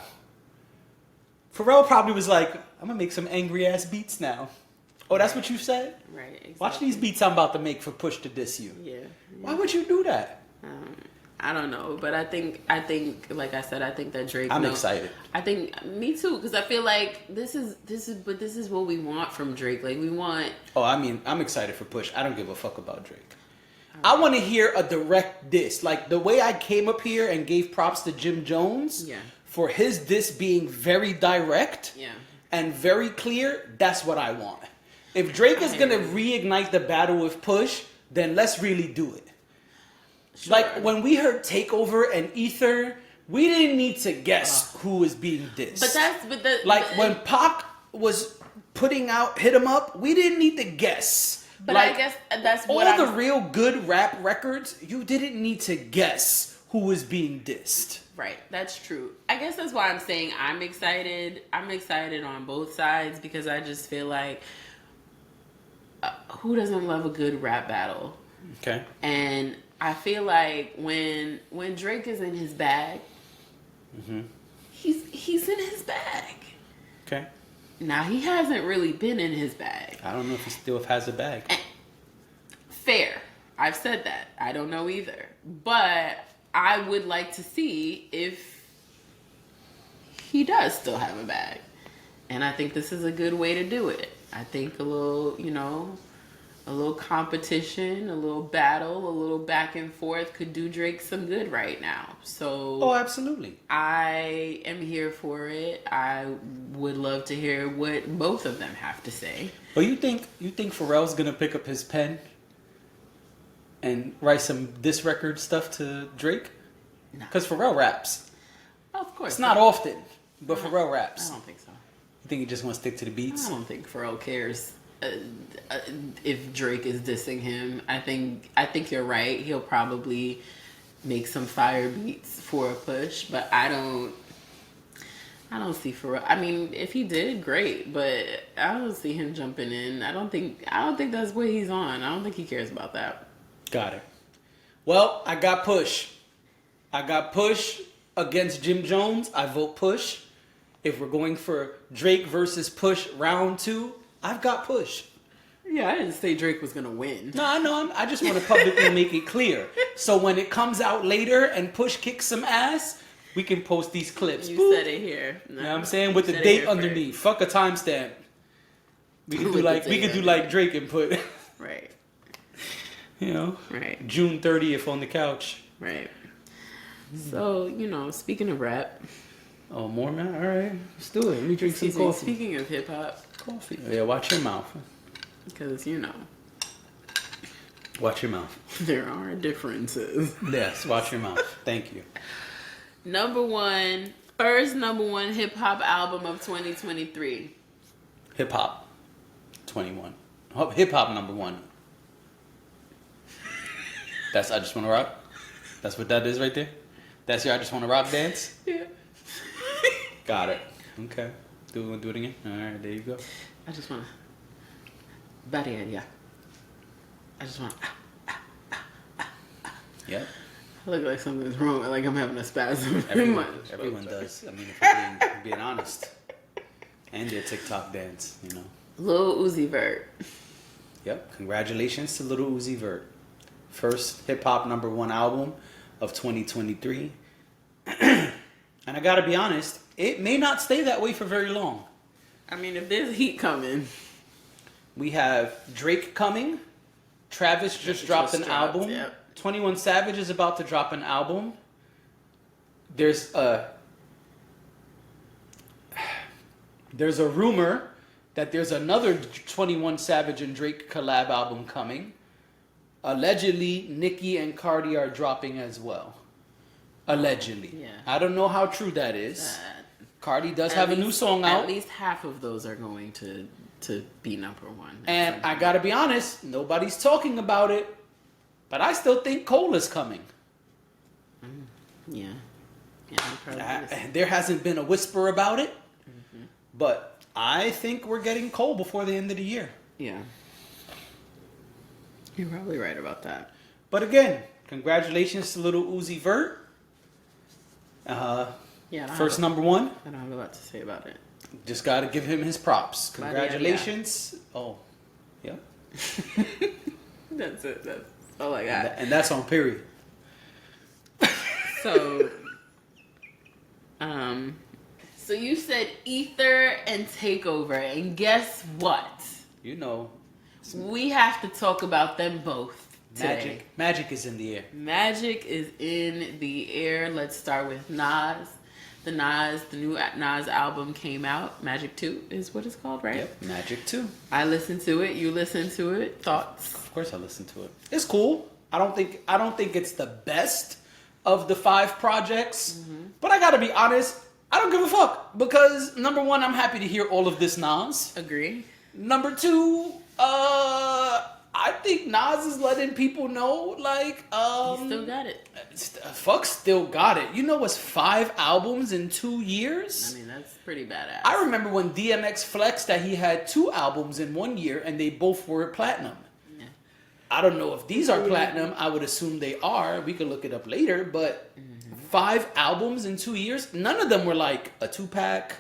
Pharrell probably was like, I'm gonna make some angry ass beats now. Oh, that's what you said? Right, exactly. Watch these beats I'm about to make for Push to diss you. Yeah. Why would you do that? I don't know, but I think, like I said, I think that Drake. I'm excited. I think me too, because I feel like this is what we want from Drake. Like we want. Oh, I mean, I'm excited for Push. I don't give a fuck about Drake. I want to hear a direct diss, like the way I came up here and gave props to Jim Jones. Yeah. For his diss being very direct. Yeah. And very clear. That's what I want. If Drake is gonna reignite the battle with Push, then let's really do it. Sure. Like when we heard Takeover and Ether, we didn't need to guess who was being dissed. When Pac was putting out Hit 'Em Up, we didn't need to guess. But I guess that's what all the real good rap records, you didn't need to guess who was being dissed. Right, that's true. I guess that's why I'm saying I'm excited. I'm excited on both sides, because I just feel like who doesn't love a good rap battle? Okay. And I feel like when Drake is in his bag, mm-hmm. he's in his bag. Okay. Now he hasn't really been in his bag. I don't know if he still has a bag. Fair. I've said that. I don't know either. But I would like to see if he does still have a bag. And I think this is a good way to do it. I think a little, a little competition, a little battle, a little back and forth could do Drake some good right now. So Oh, absolutely. I am here for it. I would love to hear what both of them have to say. But you think Pharrell's gonna pick up his pen and write some diss record stuff to Drake? No. Because Pharrell raps. Of course. It's not often, but Pharrell raps. I don't think so. You think he just wants to stick to the beats? I don't think Pharrell cares if Drake is dissing him. I think you're right. He'll probably make some fire beats for a push, but I don't see Pharrell. I mean, if he did, great, but I don't see him jumping in. I don't think that's what he's on. I don't think he cares about that. Got it. Well, I got Push. Against Jim Jones. I vote Push. If we're going for Drake versus Push round 2, I've got Push. Yeah, I didn't say Drake was gonna win. No, I know. I just want to publicly make it clear. So when it comes out later and Push kicks some ass, we can post these clips. You Boop. said it here. No, You know what I'm saying? With the said it date here underneath. Fuck a timestamp. We could do like Drake and put first. Right. Right. June 30th on the couch. Right. So, speaking of rap. Oh, more, man? All right. Let's do it. Let me drink some coffee. Speaking of hip hop. Coffee. Yeah, watch your mouth. Because, Watch your mouth. there are differences. Yes, watch your mouth. Thank you. First number one hip hop album of 2023. Hip hop. 21. Hip hop number 1. That's I Just Wanna Rock? That's what that is right there? That's your I Just Wanna Rock dance? Yeah. Got it. Okay. Do it again? Alright, there you go. I just want to. Yeah. I just want. Yep. I look like something's wrong. Like I'm having a spasm. Everyone does. I mean, if we're being honest. And their TikTok dance, Lil Uzi Vert. Yep. Congratulations to Lil Uzi Vert. First hip hop number 1 album of 2023. And I gotta be honest, it may not stay that way for very long. I mean, if there's heat coming. We have Drake coming. Travis just dropped an album. Yep. 21 Savage is about to drop an album. There's a rumor that there's another 21 Savage and Drake collab album coming. Allegedly, Nicki and Cardi are dropping as well. Allegedly. Yeah. I don't know how true that is. Cardi does have a new song out. At least half of those are going to be number 1. And I gotta be honest, nobody's talking about it. But I still think Cole is coming. Yeah. There hasn't been a whisper about it. Mm-hmm. But I think we're getting Cole before the end of the year. Yeah. You're probably right about that. But again, congratulations to Lil Uzi Vert. First number 1. I don't have a lot to say about it. Just got to give him his props. Congratulations. Oh, yeah. That's it. That's all I got. And that's on period. So, so you said Ether and Takeover, and guess what? We have to talk about them both today. Magic is in the air. Magic is in the air. Let's start with Nas. The new Nas album came out. Magic 2 is what it's called, right? Yep, Magic 2. I listened to it. You listened to it. Thoughts? Of course I listened to it. It's cool. I don't think it's the best of the 5 projects. Mm-hmm. But I gotta be honest, I don't give a fuck. Because number 1, I'm happy to hear all of this Nas. Agree. Number 2, I think Nas is letting people know, he still got it. Fuck, still got it. You know what's 5 albums in 2 years? I mean, that's pretty badass. I remember when DMX flexed that he had 2 albums in 1 year and they both were platinum. Yeah. I don't know if these are platinum. I would assume they are. We could look it up later. But 5 albums in 2 years, none of them were like a 2-pack.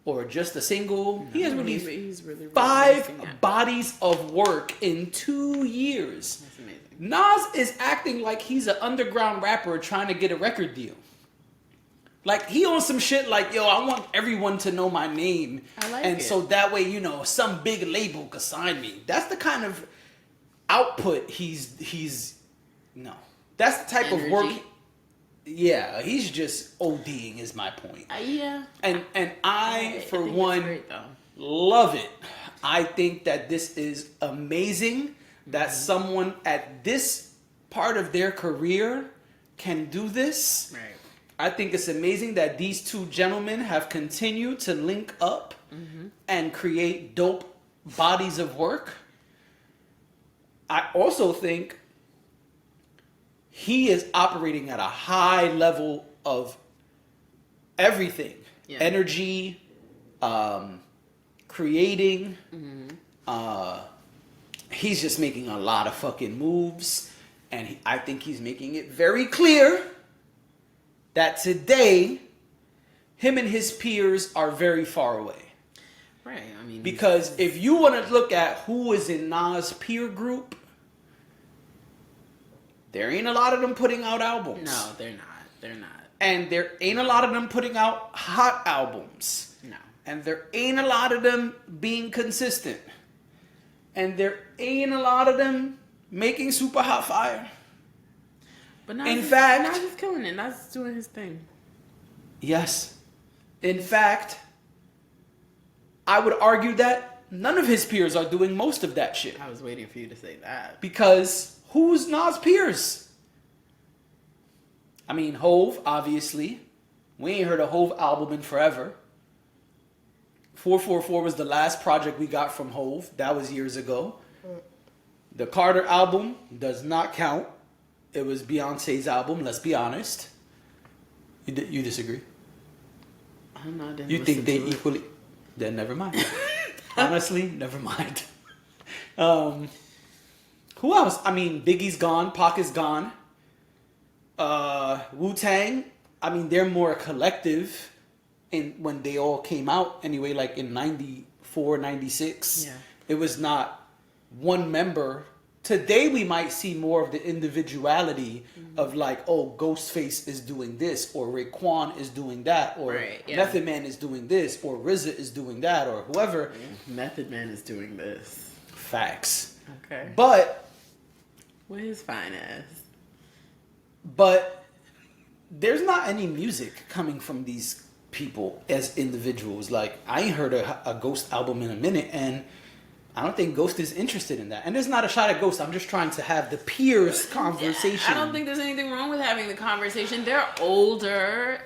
Or just a single. No, he has released really 5 bodies of work in 2 years. That's amazing. Nas is acting like he's an underground rapper trying to get a record deal. Like, he on some shit like, yo, I want everyone to know my name. I like and it. So that way, some big label could sign me. That's the kind of output, he's no. That's the type of work. Yeah, he's just ODing is my point. Yeah. And I for one, great, love it. I think that this is amazing that someone at this part of their career can do this. Right. I think it's amazing that these two gentlemen have continued to link up and create dope bodies of work. I also think he is operating at a high level of everything. Yeah. Energy, creating. He's just making a lot of fucking moves. And I think he's making it very clear that today, him and his peers are very far away. Right. I mean, because if you want to look at who is in Nas' peer group, there ain't a lot of them putting out albums. No, they're not. They're not. And there ain't a lot of them putting out hot albums. No. And there ain't a lot of them being consistent. And there ain't a lot of them making super hot fire. But in fact, Nas is killing it. Nas is doing his thing. Yes. In fact, I would argue that none of his peers are doing most of that shit. I was waiting for you to say that. Because who's Nas' peers? I mean, Hov, obviously. We ain't heard a Hov album in forever. 444 was the last project we got from Hov. That was years ago. The Carter album does not count. It was Beyonce's album, let's be honest. You disagree? I'm not. You think they equally... Then never mind. Honestly, never mind. Who else? I mean, Biggie's gone. Pac is gone. Wu-Tang, I mean, they're more collective when they all came out anyway, like in 94, 96. Yeah. It was not one member. Today we might see more of the individuality of like, oh, Ghostface is doing this, or Raekwon is doing that, or Method Man is doing this, or RZA is doing that, or whoever. Method Man is doing this. Facts. Okay. But what his fine ass. But there's not any music coming from these people as individuals. Like, I ain't heard a Ghost album in a minute, and I don't think Ghost is interested in that. And there's not a shot at Ghost. I'm just trying to have the peers conversation. I don't think there's anything wrong with having the conversation. They're older,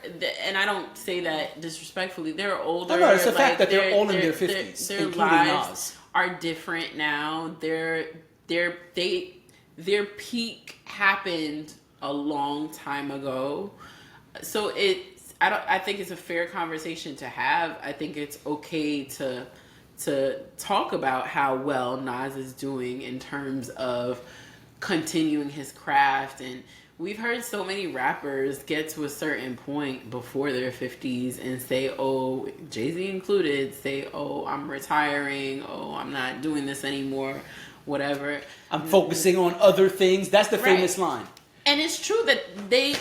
and I don't say that disrespectfully. They're older. No, it's the fact that they're all in their 50s, their including lives Nas. are different now. Their peak happened a long time ago. So I think it's a fair conversation to have. I think it's okay to talk about how well Nas is doing in terms of continuing his craft. And we've heard so many rappers get to a certain point before their 50s and say, oh, Jay-Z included, say, oh, I'm retiring, oh, I'm not doing this anymore, whatever. I'm focusing on other things. That's the famous line. And it's true that they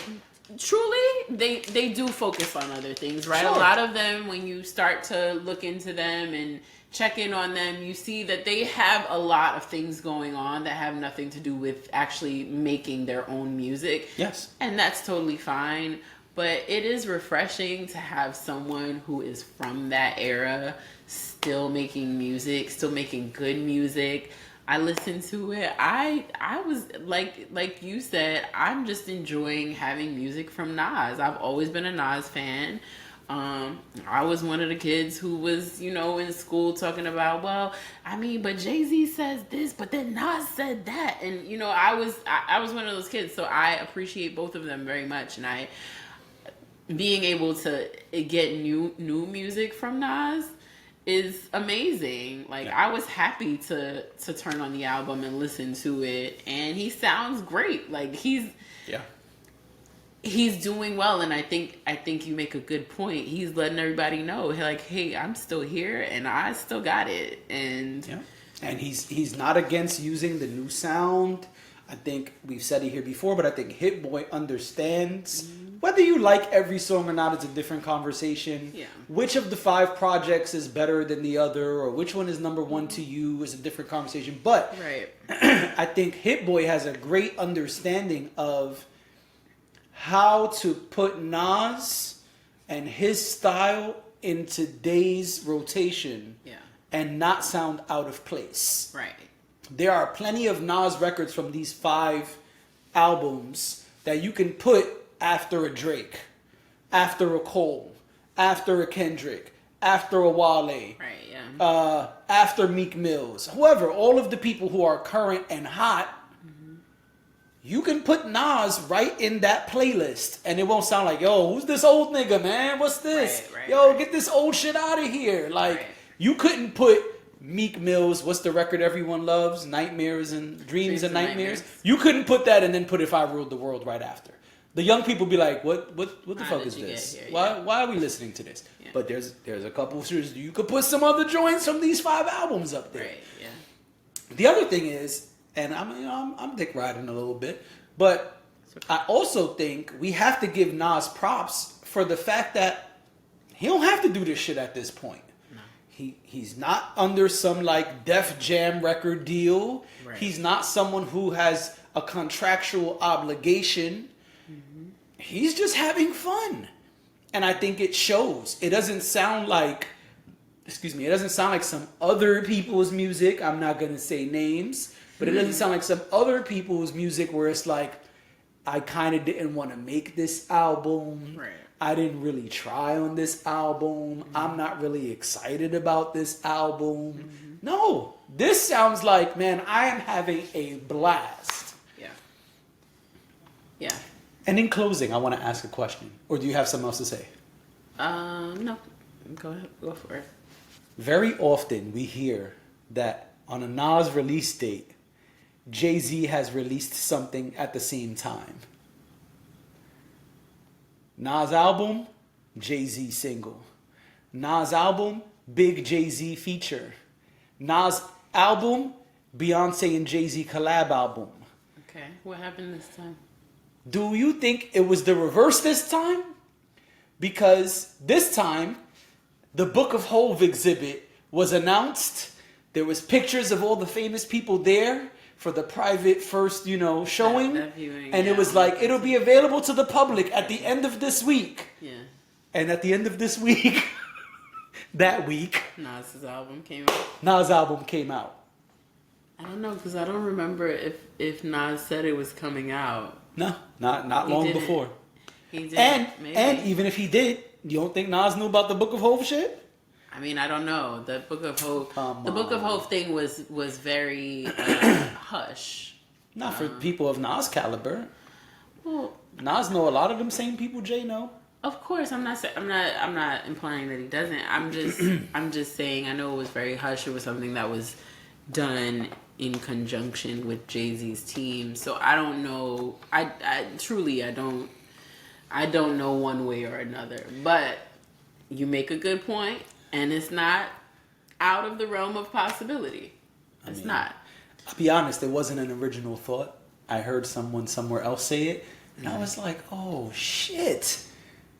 do focus on other things, right? Sure. A lot of them, when you start to look into them and check in on them, you see that they have a lot of things going on that have nothing to do with actually making their own music. Yes. And that's totally fine. But it is refreshing to have someone who is from that era still making music, still making good music. I listened to it. I was like you said, I'm just enjoying having music from Nas. I've always been a Nas fan. I was one of the kids who was, in school talking about, well, I mean, but Jay-Z says this, but then Nas said that. And, I was one of those kids. So I appreciate both of them very much. And being able to get new music from Nas is amazing. I was happy to turn on the album and listen to it, and he sounds great. He's doing well, and I think you make a good point. He's letting everybody know, hey, I'm still here and I still got it. And he's not against using the new sound. I think we've said it here before, but I think Hit Boy understands Whether you like every song or not is a different conversation. Yeah. Which of the 5 projects is better than the other, or which one is number 1 to you is a different conversation. But Right. I think Hit Boy has a great understanding of how to put Nas and his style in today's rotation and not sound out of place. Right. There are plenty of Nas records from these 5 albums that you can put after a Drake, after a Cole, after a Kendrick, after a Wale, Right, yeah. after Meek Mills, whoever, all of the people who are current and hot, you can put Nas right in that playlist and it won't sound like, yo, who's this old nigga, man? What's this? Yo, get this old shit out of here. Like, you couldn't put Meek Mills, what's the record everyone loves? Nightmares and Dreams and Nightmares. You couldn't put that and then put If I Ruled the World right after. The young people be like, what the fuck is this? Why are we listening to this? Yeah. But there's a couple of you could put some other joints from these 5 albums up there. Right, yeah. The other thing is, and I'm dick riding a little bit, but I also think we have to give Nas props for the fact that he don't have to do this shit at this point. No. He's not under some like Def Jam record deal. Right. He's not someone who has a contractual obligation. Mm-hmm. He's just having fun. And I think it shows. It doesn't sound like some other people's music. I'm not going to say names. But it doesn't sound like some other people's music where it's like, I kind of didn't want to make this album. Right. I didn't really try on this album. Mm-hmm. I'm not really excited about this album. Mm-hmm. No, this sounds like, man, I am having a blast. Yeah. Yeah. And in closing, I want to ask a question. Or do you have something else to say? No. Go ahead. Go for it. Very often we hear that on a Nas release date, Jay-Z has released something at the same time. Nas album, Jay-Z single. Nas album, big Jay-Z feature. Nas album, Beyonce and Jay-Z collab album. Okay, what happened this time? Do you think it was the reverse this time? Because this time, the Book of Hov exhibit was announced. There was pictures of all the famous people there for the private first, showing. That viewing, and it was like, it'll be available to the public at the end of this week. Yeah. And at the end of this week, that week, Nas' album came out. I don't know, because I don't remember if Nas said it was coming out. No, not long before. He did. And even if he did, you don't think Nas knew about the Book of Hov shit? I mean, I don't know. The Book of Hov, Book of Hov thing was very hush. Not for people of Nas caliber. Well, Nas know a lot of them same people Jay know. Of course, I'm not implying that he doesn't. I'm just saying I know it was very hush. It was something that was done in conjunction with Jay-Z's team. So I don't know. I truly don't know one way or another. But you make a good point. And it's not out of the realm of possibility. It's not. I'll be honest, it wasn't an original thought. I heard someone somewhere else say it, and I was like, oh, shit.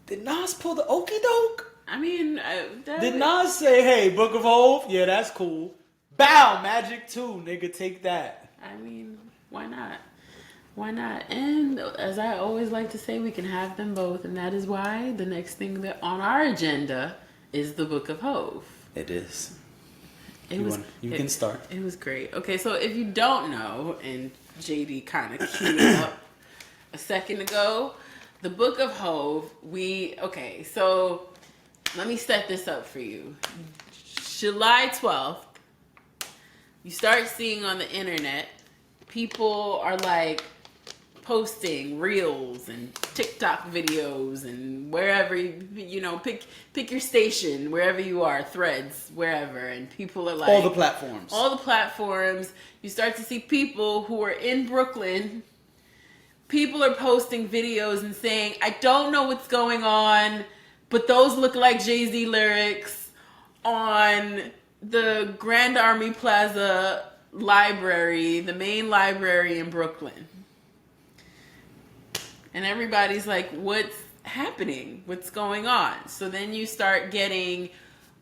Did Nas pull the okie doke? I mean... Did Nas say, hey, Book of Hov? Yeah, that's cool. Bow, Magic 2, nigga, take that. I mean, why not? Why not? And as I always like to say, we can have them both, and that is why the next thing that on our agenda is the Book of Hov. It is. You can start. It was great. Okay, so if you don't know, and JD kind of queued up a second ago, the Book of Hov, so let me set this up for you. July 12th, you start seeing on the internet, people are like posting reels and TikTok videos and wherever, pick your station, wherever you are, threads, wherever, and people are like... All the platforms. You start to see people who are in Brooklyn. People are posting videos and saying, I don't know what's going on, but those look like Jay-Z lyrics on the Grand Army Plaza library, the main library in Brooklyn. And everybody's like, what's happening? What's going on? So then you start getting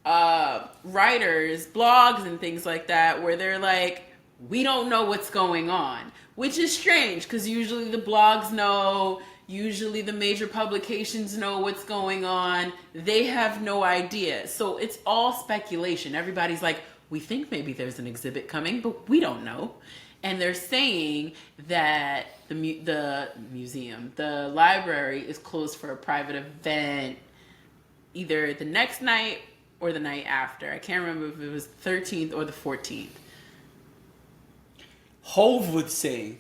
writers, blogs, and things like that where they're like, we don't know what's going on, which is strange because usually the blogs know, usually the major publications know what's going on. They have no idea. So it's all speculation. Everybody's like, we think maybe there's an exhibit coming, but we don't know. And they're saying that the museum, the library is closed for a private event either the next night or the night after. I can't remember if it was 13th or the 14th. Hov would say,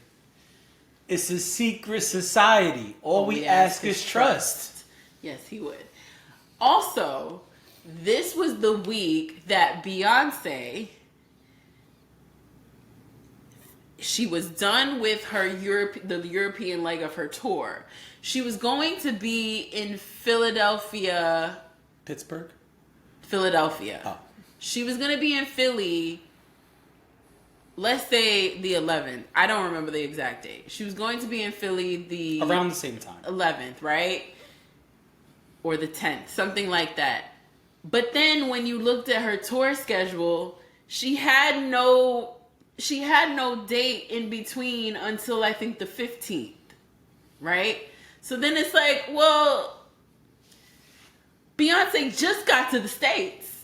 it's a secret society. All we ask is trust. Yes, he would. Also, this was the week that Beyonce, she was done with her the European leg of her tour. She was going to be in Philadelphia. Philadelphia. Oh. She was going to be in Philly, let's say the 11th. I don't remember the exact date. She was going to be in Philly around the same time. 11th, right? Or the 10th, something like that. But then when you looked at her tour schedule, she had no date in between until I think the 15th, right? So then it's like, well, Beyonce just got to the States.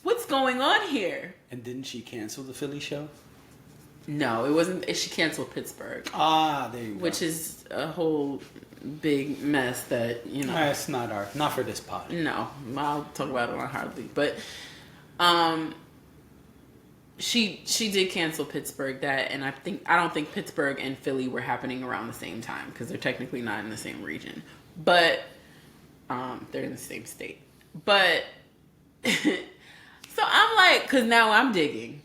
What's going on here? And didn't she cancel the Philly show? No, it wasn't. She canceled Pittsburgh. Ah, there you go. Which is a whole big mess that, It's not for this pod. No, I'll talk about it on Hardly. But she did cancel Pittsburgh, and I don't think Pittsburgh and Philly were happening around the same time because they're technically not in the same region. But they're in the same state. But so I'm like, because now I'm digging.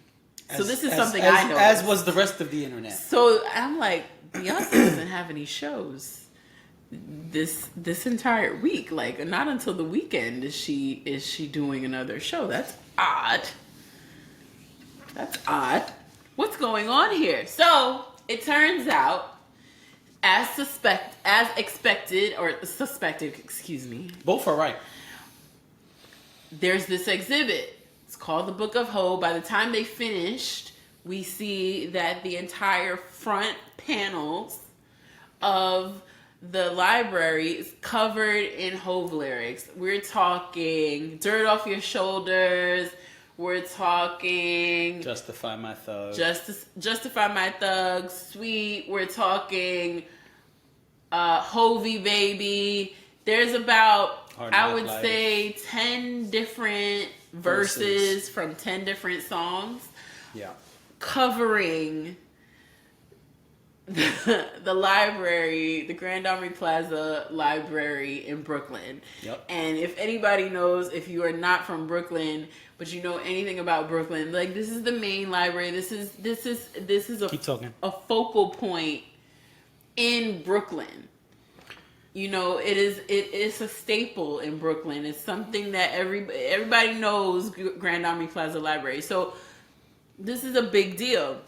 So this is something I know. As was the rest of the internet. So I'm like, Beyonce doesn't have any shows this entire week. Like, not until the weekend is she doing another show. That's odd. What's going on here? So it turns out, as expected, excuse me. Both are right. There's this exhibit. It's called the Book of Hov. By the time they finished, we see that the entire front panels of the library is covered in Hov lyrics. We're talking Dirt Off Your Shoulders. We're talking Justify My Thug. Justify My Thug. Sweet. We're talking Hovey Baby. There's about, I would say, 10 different verses from 10 different songs. Yeah. Covering the library, the Grand Army Plaza Library in Brooklyn. Yep. And if anybody knows, if you are not from Brooklyn, but you know anything about Brooklyn, like, this is the main library. This is Keep talking. A focal point in Brooklyn. It is a staple in Brooklyn. It's something that everybody knows, Grand Army Plaza Library. So this is a big deal.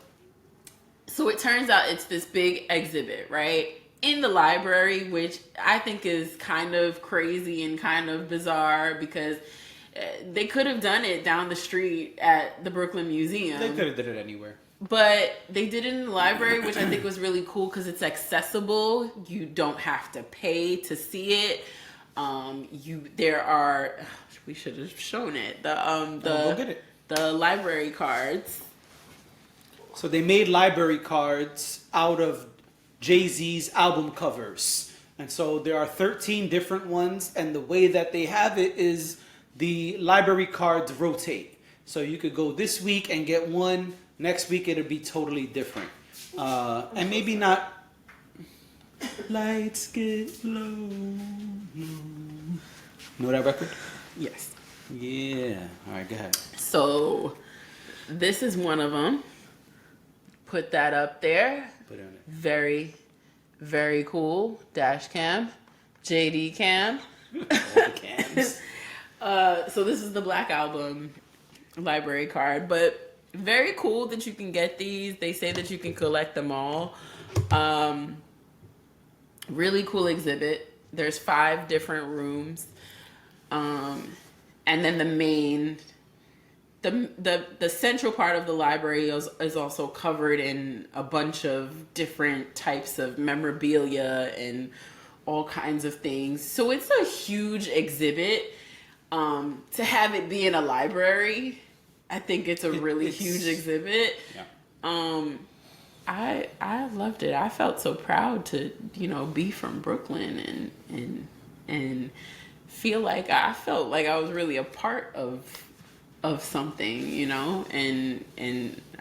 So it turns out it's this big exhibit, right? In the library, which I think is kind of crazy and kind of bizarre because they could have done it down the street at the Brooklyn Museum. They could have did it anywhere. But they did it in the library, which I think was really cool because it's accessible. You don't have to pay to see it. We should have shown it. Go get it. The library cards. So they made library cards out of Jay-Z's album covers. And so there are 13 different ones, and the way that they have it is the library cards rotate. So you could go this week and get one. Next week it'll be totally different. And maybe not. Lights get low. Know that record? Yes. Yeah. All right, go ahead. So this is one of them. Put that up there. Put it on it. Very, very cool. Dash cam. JD cam. All the cams. So this is the Black Album library card, but very cool that you can get these. They say that you can collect them all. Really cool exhibit. there's 5 different rooms, and then the main, the central part of the library is also covered in a bunch of different types of memorabilia and all kinds of things. So it's a huge exhibit. To have it be in a library, I think it's a really huge exhibit. Yeah. I loved it. I felt so proud to, be from Brooklyn and feel like I felt like I was really a part of something, and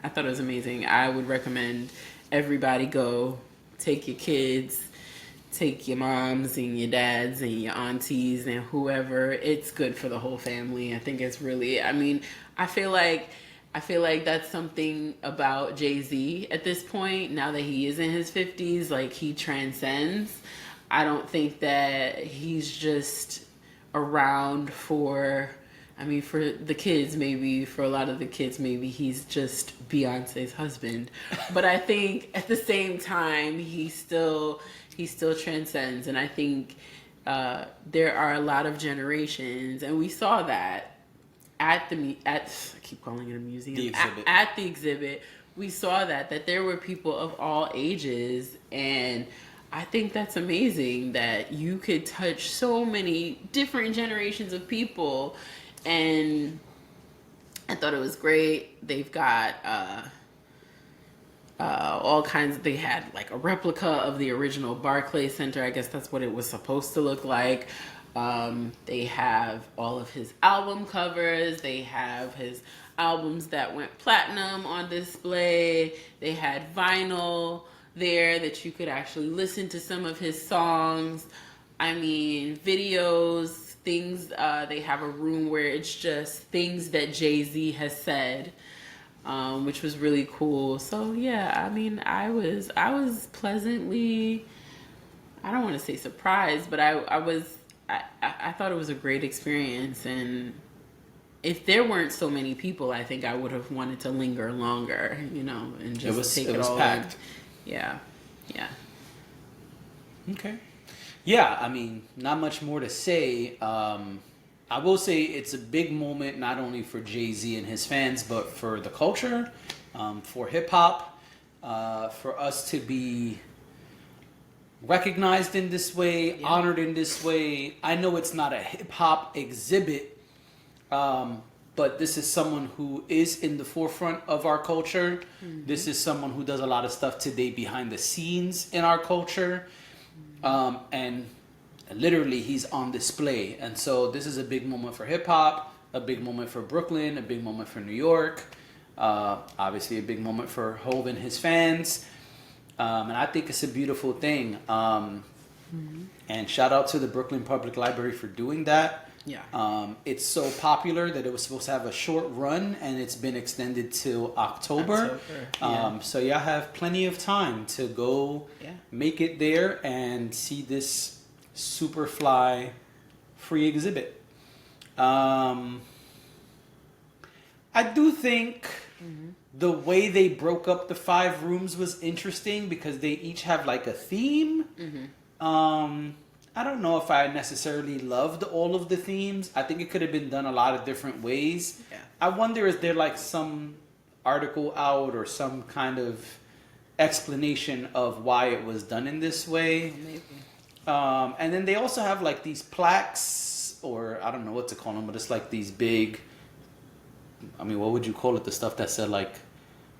I thought it was amazing. I would recommend everybody go, take your kids, take your moms and your dads and your aunties and whoever. It's good for the whole family. I think it's really, I feel like that's something about Jay-Z at this point, now that he is in his 50s, like he transcends. I don't think that he's just around for the kids, maybe for a lot of the kids, maybe he's just Beyonce's husband. But I think at the same time, he still transcends. And I think there are a lot of generations, and we saw that at I keep calling it a museum. The exhibit. At the exhibit, we saw that there were people of all ages, and I think that's amazing that you could touch so many different generations of people. And I thought it was great. They've got all kinds. They had like a replica of the original Barclays Center. I guess that's what it was supposed to look like. They have all of his album covers. They have his albums that went platinum on display. They had vinyl there that you could actually listen to some of his songs. Videos, things. They have a room where it's just things that Jay-Z has said, which was really cool. So yeah, I was pleasantly, I don't want to say surprised, but I thought it was a great experience. And if there weren't so many people, I think I would have wanted to linger longer, and just take it all packed. in. Yeah. Okay. Yeah, not much more to say. I will say it's a big moment, not only for Jay-Z and his fans, but for the culture, for hip-hop, for us to be recognized in this way, honored in this way. I know it's not a hip-hop exhibit, but this is someone who is in the forefront of our culture. Mm-hmm. This is someone who does a lot of stuff today behind the scenes in our culture. And literally he's on display. And so this is a big moment for hip hop, a big moment for Brooklyn, a big moment for New York, obviously a big moment for Hov and his fans. And I think it's a beautiful thing. And shout out to the Brooklyn Public Library for doing that. Yeah. It's so popular that it was supposed to have a short run, and it's been extended till October. Yeah. So y'all have plenty of time to go make it there and see this super fly free exhibit. I do think the way they broke up the 5 rooms was interesting because they each have like a theme. I don't know if I necessarily loved all of the themes. I think it could have been done a lot of different ways. Yeah. I wonder, is there like some article out or some kind of explanation of why it was done in this way? Maybe. And then they also have like these plaques, or I don't know what to call them, but it's like these big, what would you call it? The stuff that said like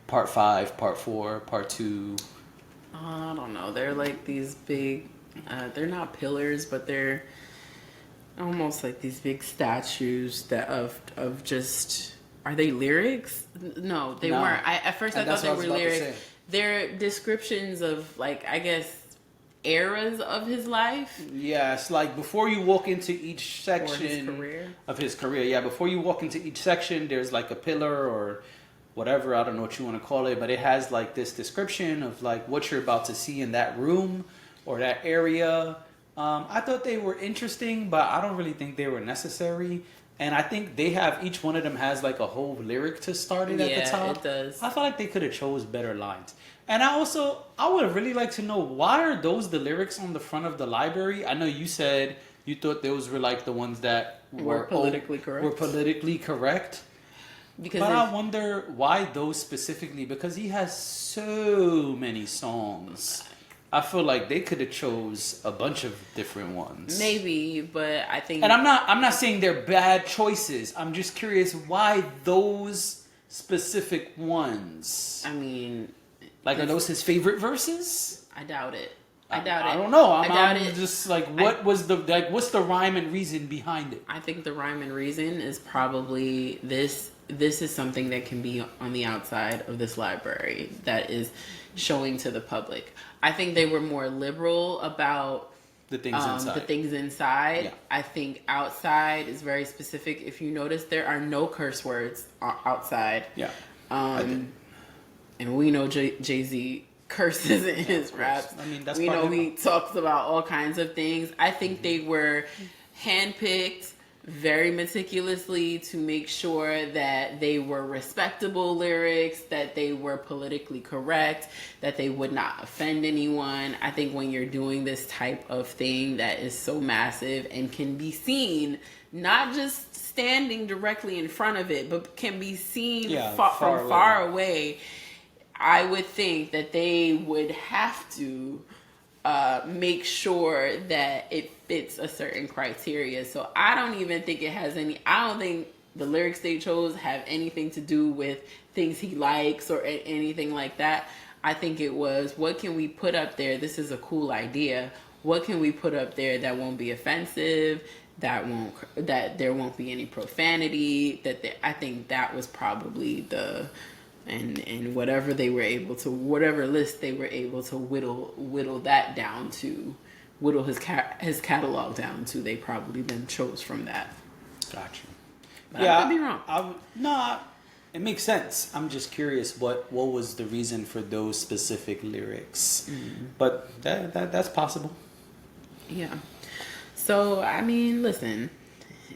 part 5, part 4, part 2. I don't know. They're like these big, they're not pillars, but they're almost like these big statues that of just, are they lyrics? No, they weren't. At first I thought they were lyrics. They're descriptions of like, I guess, eras of his life. Yeah, it's like before you walk into each section of his career. Yeah, before you walk into each section, there's like a pillar or whatever, I don't know what you want to call it, but it has like this description of like what you're about to see in that room or that area. I thought they were interesting, but I don't really think they were necessary. And I think they have, each one of them has like a whole lyric to start it at the top. Yeah, it does. I feel like they could have chose better lines. And I would really like to know, why are those the lyrics on the front of the library? I know you said you thought those were like the ones that were politically correct. Were politically correct. Because but I wonder why those specifically, because he has so many songs. I feel like they could have chose a bunch of different ones. Maybe, but I think... And I'm not saying they're bad choices. I'm just curious why those specific ones. I mean... Like, are those his favorite verses? I doubt it. I doubt it. I don't know. I doubt it. Just like, what's the rhyme and reason behind it? I think the rhyme and reason is probably this. This is something that can be on the outside of this library that is showing to the public. I think they were more liberal about the things inside. The things inside. Yeah. I think outside is very specific. If you notice, there are no curse words outside. Yeah. And we know Jay-Z curses in his raps. I mean, that's we know he talks about all kinds of things. I think they were handpicked very meticulously to make sure that they were respectable lyrics, that they were politically correct, that they would not offend anyone. I think when you're doing this type of thing that is so massive and can be seen, not just standing directly in front of it, but can be seen from far away, I would think that they would have to make sure that it fits a certain criteria. So I don't even think it has any... I don't think the lyrics they chose have anything to do with things he likes or anything like that. I think it was, what can we put up there? This is a cool idea. What can we put up there that won't be offensive? That there won't be any profanity? I think that was probably the... And whatever they were able to, whatever list they were able to whittle that down to, whittle his catalog down to, they probably then chose from that. Gotcha. But yeah, I could be wrong. No, it makes sense. I'm just curious what was the reason for those specific lyrics. Mm-hmm. But that's possible. Yeah. So I mean, listen.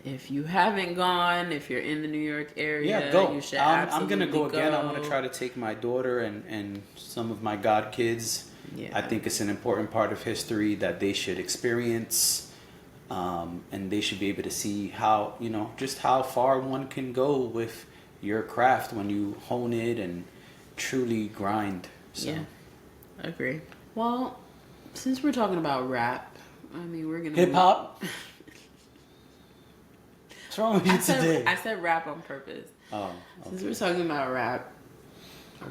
If you haven't gone, if you're in the New York area, go. You should absolutely I'm gonna go again. I'm gonna try to take my daughter and some of my godkids. Yeah. I think it's an important part of history that they should experience, and they should be able to see how, just how far one can go with your craft when you hone it and truly grind. So. Yeah, I agree. Well, since we're talking about rap, I mean, we're gonna hip hop. What's wrong with you today? I said rap on purpose. Oh, okay. Since we're talking about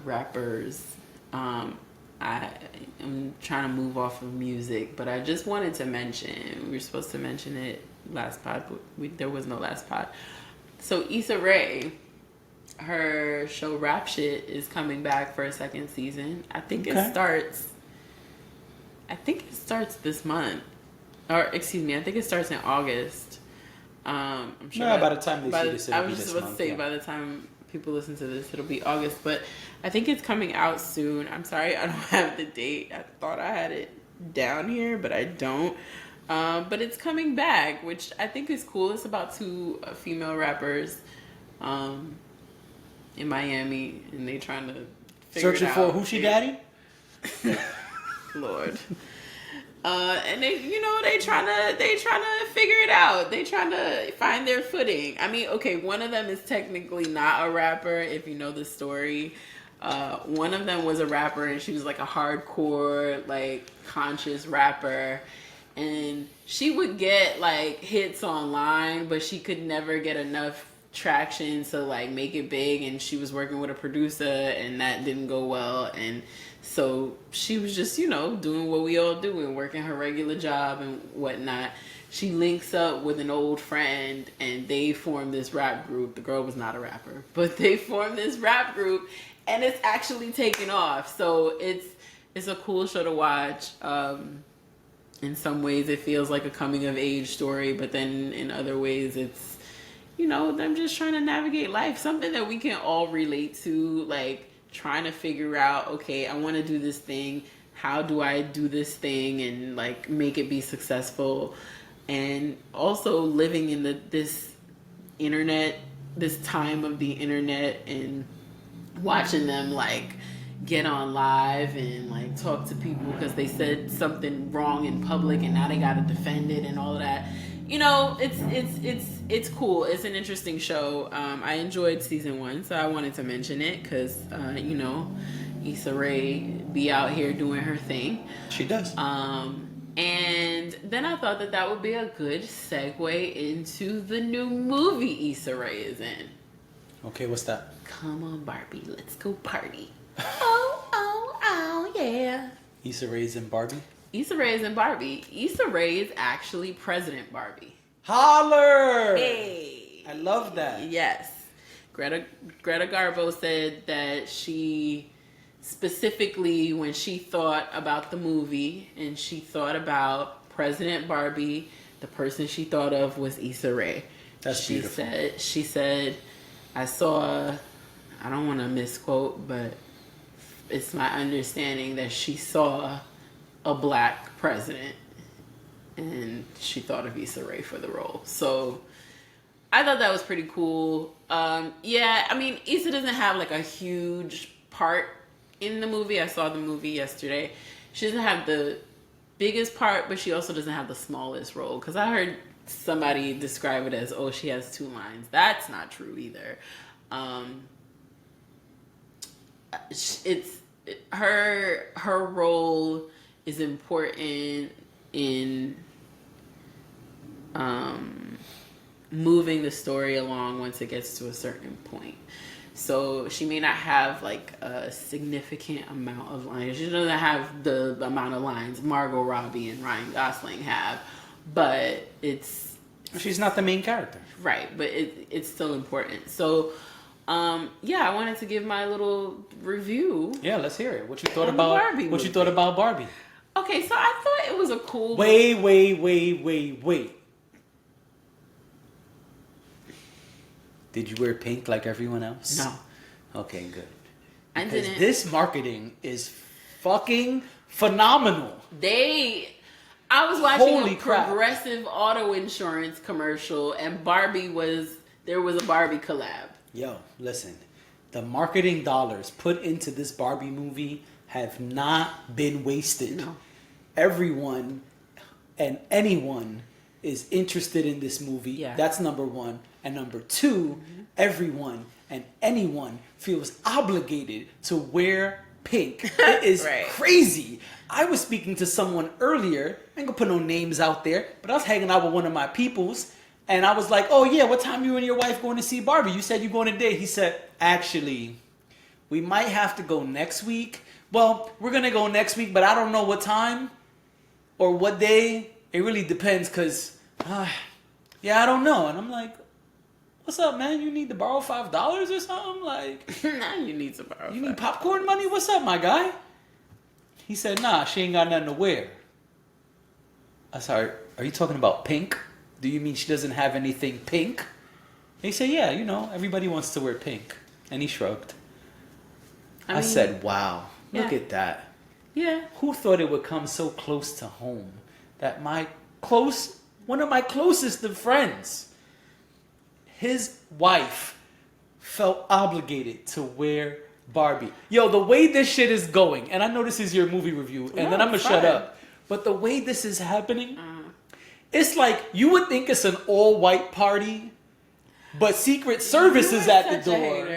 rappers, I'm trying to move off of music, but I just wanted to mention, we were supposed to mention it last pod, but there was no last pod. So Issa Rae, her show Rap Shit is coming back for a second season. I think it starts this month. Or, excuse me, I think it starts in August. I'm sure by the time they see this, it'll be this month. I was just about to say, by the time people listen to this, it'll be August. But I think it's coming out soon. I'm sorry, I don't have the date. I thought I had it down here, but I don't. But it's coming back, which I think is cool. It's about two female rappers in Miami, and they trying to figure searching it out. for who she daddy? Lord. And they trying to figure it out. They trying to find their footing. I mean, okay, one of them is technically not a rapper, if you know the story. One of them was a rapper, and she was like a hardcore, like, conscious rapper. And she would get, like, hits online, but she could never get enough traction to, like, make it big. And she was working with a producer, and that didn't go well. And so she was just, doing what we all do and working her regular job and whatnot. She links up with an old friend, and they form this rap group. The girl was not a rapper, but they formed this rap group, and it's actually taken off. So it's a cool show to watch. In some ways, it feels like a coming of age story, but then in other ways, it's, them just trying to navigate life. Something that we can all relate to, like, trying to figure out, okay, I want to do this thing. How do I do this thing and, like, make it be successful? And also living in this this time of the internet, and watching them like get on live and like talk to people because they said something wrong in public and now they got to defend it and all of that. You know, it's cool. It's an interesting show. I enjoyed season 1, so I wanted to mention it because you know, Issa Rae be out here doing her thing. She does. And then I thought that would be a good segue into the new movie Issa Rae is in. Okay, what's that? Come on, Barbie, let's go party. Oh, yeah. Issa Rae's in Barbie? Issa Rae is in Barbie. Issa Rae is actually President Barbie. Holler! Hey! I love that. Yes. Greta Garbo said that she specifically, when she thought about the movie and she thought about President Barbie, the person she thought of was Issa Rae. That's beautiful. She said, I don't want to misquote, but it's my understanding that she saw a black president and she thought of Issa Rae for the role. So I thought that was pretty cool. Yeah, I mean, Issa doesn't have like a huge part in the movie. I saw the movie yesterday. She doesn't have the biggest part, but she also doesn't have the smallest role. Because I heard somebody describe it as, oh, she has 2 lines. That's not true either. Her role is important in moving the story along once it gets to a certain point. So she may not have like a significant amount of lines. She doesn't have the amount of lines Margot Robbie and Ryan Gosling have, but she's not the main character. Right, but it's still important. So yeah, I wanted to give my little review. Yeah, let's hear it. What you thought about Barbie? What you thought about Barbie? Okay, so I thought it was a cool. Wait. Did you wear pink like everyone else? No. Okay, good. I Because didn't. this marketing is fucking phenomenal. I was watching Holy a crap. Progressive auto insurance commercial, and there was a Barbie collab. Yo, listen. The marketing dollars put into this Barbie movie have not been wasted. No. Everyone and anyone is interested in this movie. Yeah. That's number 1. And number 2, everyone and anyone feels obligated to wear pink. It is Right. crazy. I was speaking to someone earlier. I ain't gonna put no names out there, but I was hanging out with one of my peoples, and I was like, oh yeah, what time you and your wife going to see Barbie? You said you're going today. He said, actually, we might have to go next week. Well, we're gonna go next week, but I don't know what time or what day. It really depends, because yeah, I don't know. And I'm like, what's up, man? You need to borrow $5 or something? Like, Now you need to borrow. you need popcorn money? What's up, my guy? He said, nah, she ain't got nothing to wear. I said, are you talking about pink? Do you mean she doesn't have anything pink? He said, yeah, you know, everybody wants to wear pink. And he shrugged. I said, wow, look Yeah. at that. Yeah. Who thought it would come so close to home that one of my closest of friends, his wife, felt obligated to wear Barbie. Yo, the way this shit is going, and I know this is your movie review, and then I'm gonna shut up. But the way this is happening, it's like you would think it's an all-white party, but Secret Service is at the door.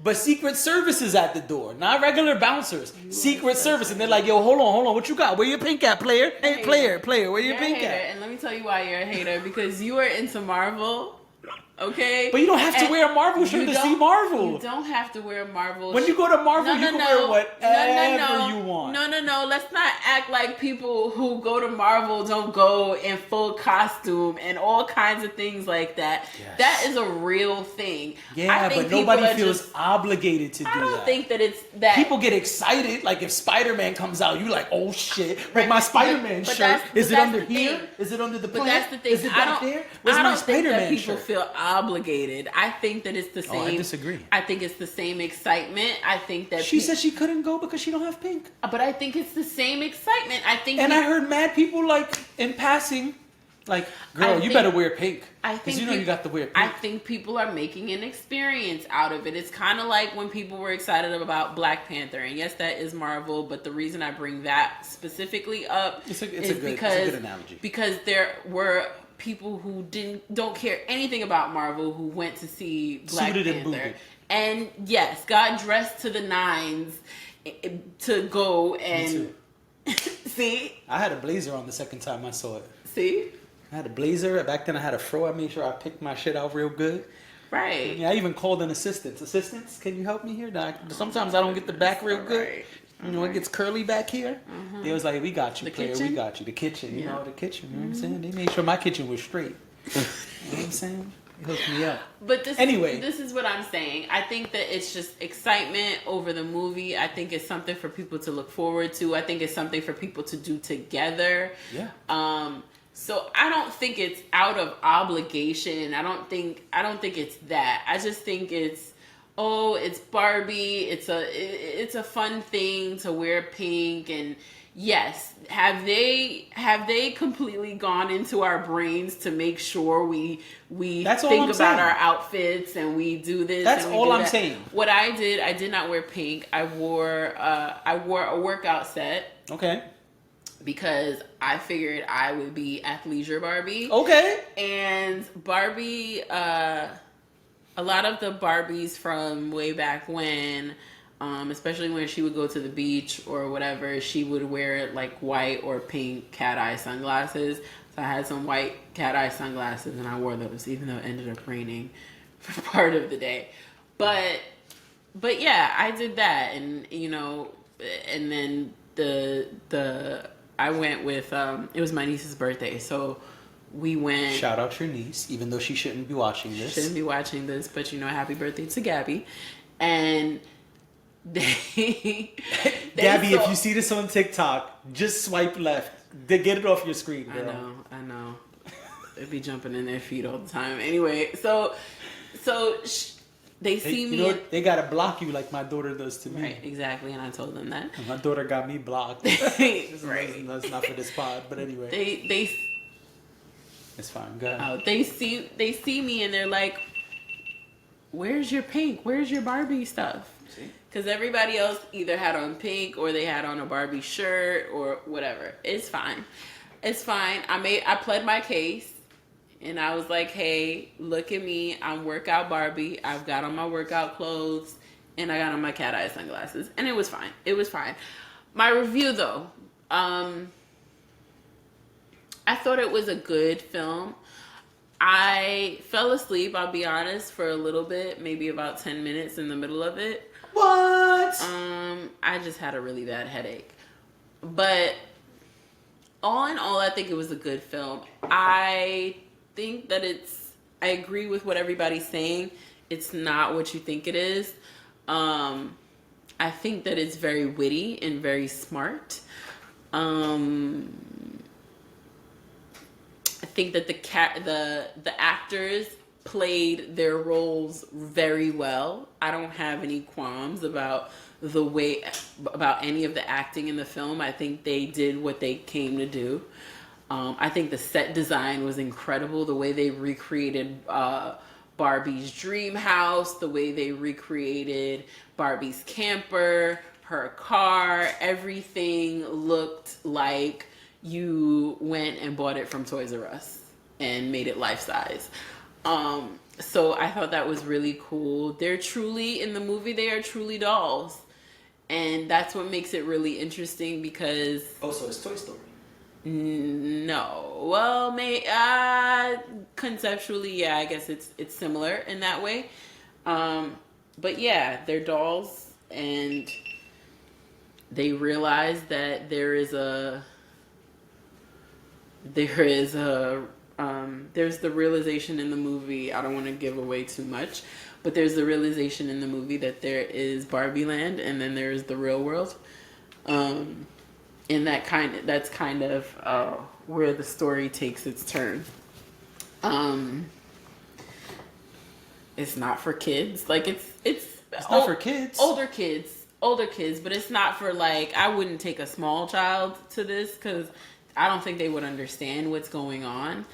But Secret Service is at the door, not regular bouncers. Secret Service, and they're like, "Yo, hold on, what you got? Where your pink at, player? Hey, player, where your pink at?" And let me tell you why you're a hater, because you are into Marvel. Okay, But you don't have to wear a Marvel shirt to see Marvel. You don't have to wear a Marvel. When you go to Marvel, you can wear whatever you want. No. Let's not act like people who go to Marvel don't go in full costume and all kinds of things like that. Yes. That is a real thing. Yeah, but nobody feels obligated to do that. I don't think that it's that. People get excited, like if Spider-Man comes out, you like, oh shit, with my Spider-Man shirt. Is it under here? Is it under the plant? But that's the thing. Is it back there? Where's I my don't think that Spider-Man people shirt? feel obligated. I think that it's the same. Oh, I disagree. I think it's the same excitement. I think that She said she couldn't go because she don't have pink. but I think it's the same excitement. I think And I heard mad people like in passing, Like, girl, you better wear pink. I think you know you got to wear pink. I think people are making an experience out of it. It's kind of like when people were excited about Black Panther, and yes, that is Marvel. But the reason I bring that specifically up is a good analogy. Because there were people who don't care anything about Marvel who went to see Black Panther, and yes, got dressed to the nines to go and see. I had a blazer on the second time I saw it. See. I had a blazer. Back then I had a fro. I made sure I picked my shit out real good. Right. Yeah, I even called an assistant. Assistants, can you help me here? Sometimes I don't get the back real good. Right. You know, it gets curly back here. Mm-hmm. They was like, we got you, player. We got you. The kitchen. You know, the kitchen. You know what I'm saying? They made sure my kitchen was straight. You know what I'm saying? It hooked me up. But this is what I'm saying. I think that it's just excitement over the movie. I think it's something for people to look forward to. I think it's something for people to do together. Yeah. So I don't think it's out of obligation. I don't think it's that. I just think it's Barbie. It's a fun thing to wear pink. And yes, have they completely gone into our brains to make sure we think about our outfits and we do this? That's all I'm saying. What I did not wear pink. I wore a workout set. Okay. Because I figured I would be athleisure Barbie. Okay. And Barbie, a lot of the Barbies from way back when, especially when she would go to the beach or whatever, she would wear like white or pink cat eye sunglasses. So I had some white cat eye sunglasses and I wore those, even though it ended up raining for part of the day. But yeah, I did that, and you know, and then I went with, it was my niece's birthday, so we went... Shout out your niece, even though she shouldn't be watching this. Shouldn't be watching this, but you know, happy birthday to Gabby. And Gabby, if you see this on TikTok, just swipe left. Get it off your screen, girl. I know. They'd be jumping in their feet all the time. Anyway, they see me. You know, they gotta block you like my daughter does to me. Right, exactly, and I told them that. And my daughter got me blocked. Right. That's not for this pod, but anyway. It's fine. Go ahead. They see me and they're like, "Where's your pink? Where's your Barbie stuff?" Because everybody else either had on pink or they had on a Barbie shirt or whatever. It's fine. I pled my case. And I was like, hey, look at me. I'm workout Barbie. I've got on my workout clothes. And I got on my cat eye sunglasses. And it was fine. My review, though. I thought it was a good film. I fell asleep, I'll be honest, for a little bit. Maybe about 10 minutes in the middle of it. What? I just had a really bad headache. But all in all, I think it was a good film. I think that I agree with what everybody's saying. It's not what you think it is. I think that it's very witty and very smart. I think that the actors played their roles very well. I don't have any qualms about any of the acting in the film. I think they did what they came to do. I think the set design was incredible. The way they recreated Barbie's dream house, the way they recreated Barbie's camper, her car, everything looked like you went and bought it from Toys R Us and made it life size. So I thought that was really cool. In the movie, they are truly dolls. And that's what makes it really interesting because... Oh, so it's Toy Story. No. Well, conceptually, yeah, I guess it's similar in that way. But yeah, they're dolls, and they realize that there's the realization in the movie. I don't want to give away too much, but there's the realization in the movie that there is Barbie Land, and then there's the real world. And that's kind of where the story takes its turn. It's not for kids. Like it's not for kids. Older kids, but it's not for like, I wouldn't take a small child to this because I don't think they would understand what's going on.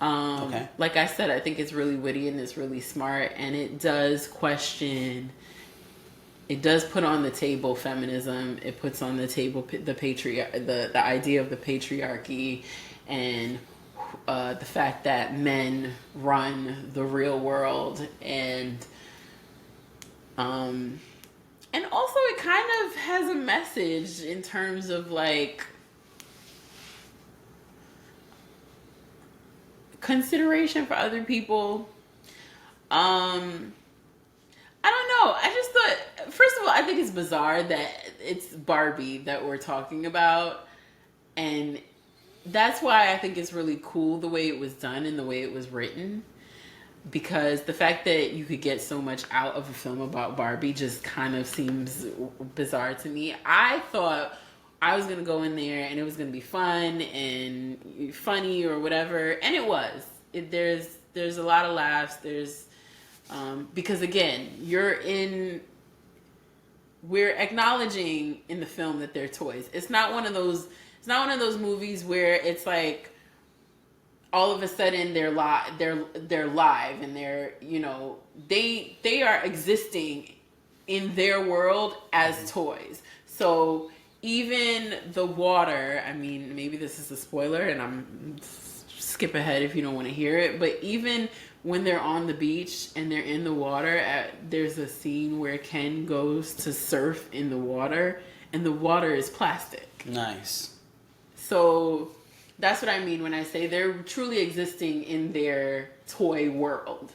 Okay. Like I said, I think it's really witty and it's really smart, and it does put on the table feminism. It puts on the table the idea of the patriarchy, and the fact that men run the real world, and also it kind of has a message in terms of like consideration for other people. I don't know. I just thought, first of all, I think it's bizarre that it's Barbie that we're talking about. And that's why I think it's really cool the way it was done and the way it was written. Because the fact that you could get so much out of a film about Barbie just kind of seems bizarre to me. I thought I was going to go in there and it was going to be fun and funny or whatever. And it was. There's a lot of laughs. Because again, we're acknowledging in the film that they're toys. It's not one of those movies where it's like all of a sudden they're live and they're, they are existing in their world as toys. So even the water, I mean, maybe this is a spoiler and I'm skip ahead if you don't want to hear it, but even when they're on the beach and they're in the water, there's a scene where Ken goes to surf in the water and the water is plastic. Nice. So that's what I mean when I say they're truly existing in their toy world.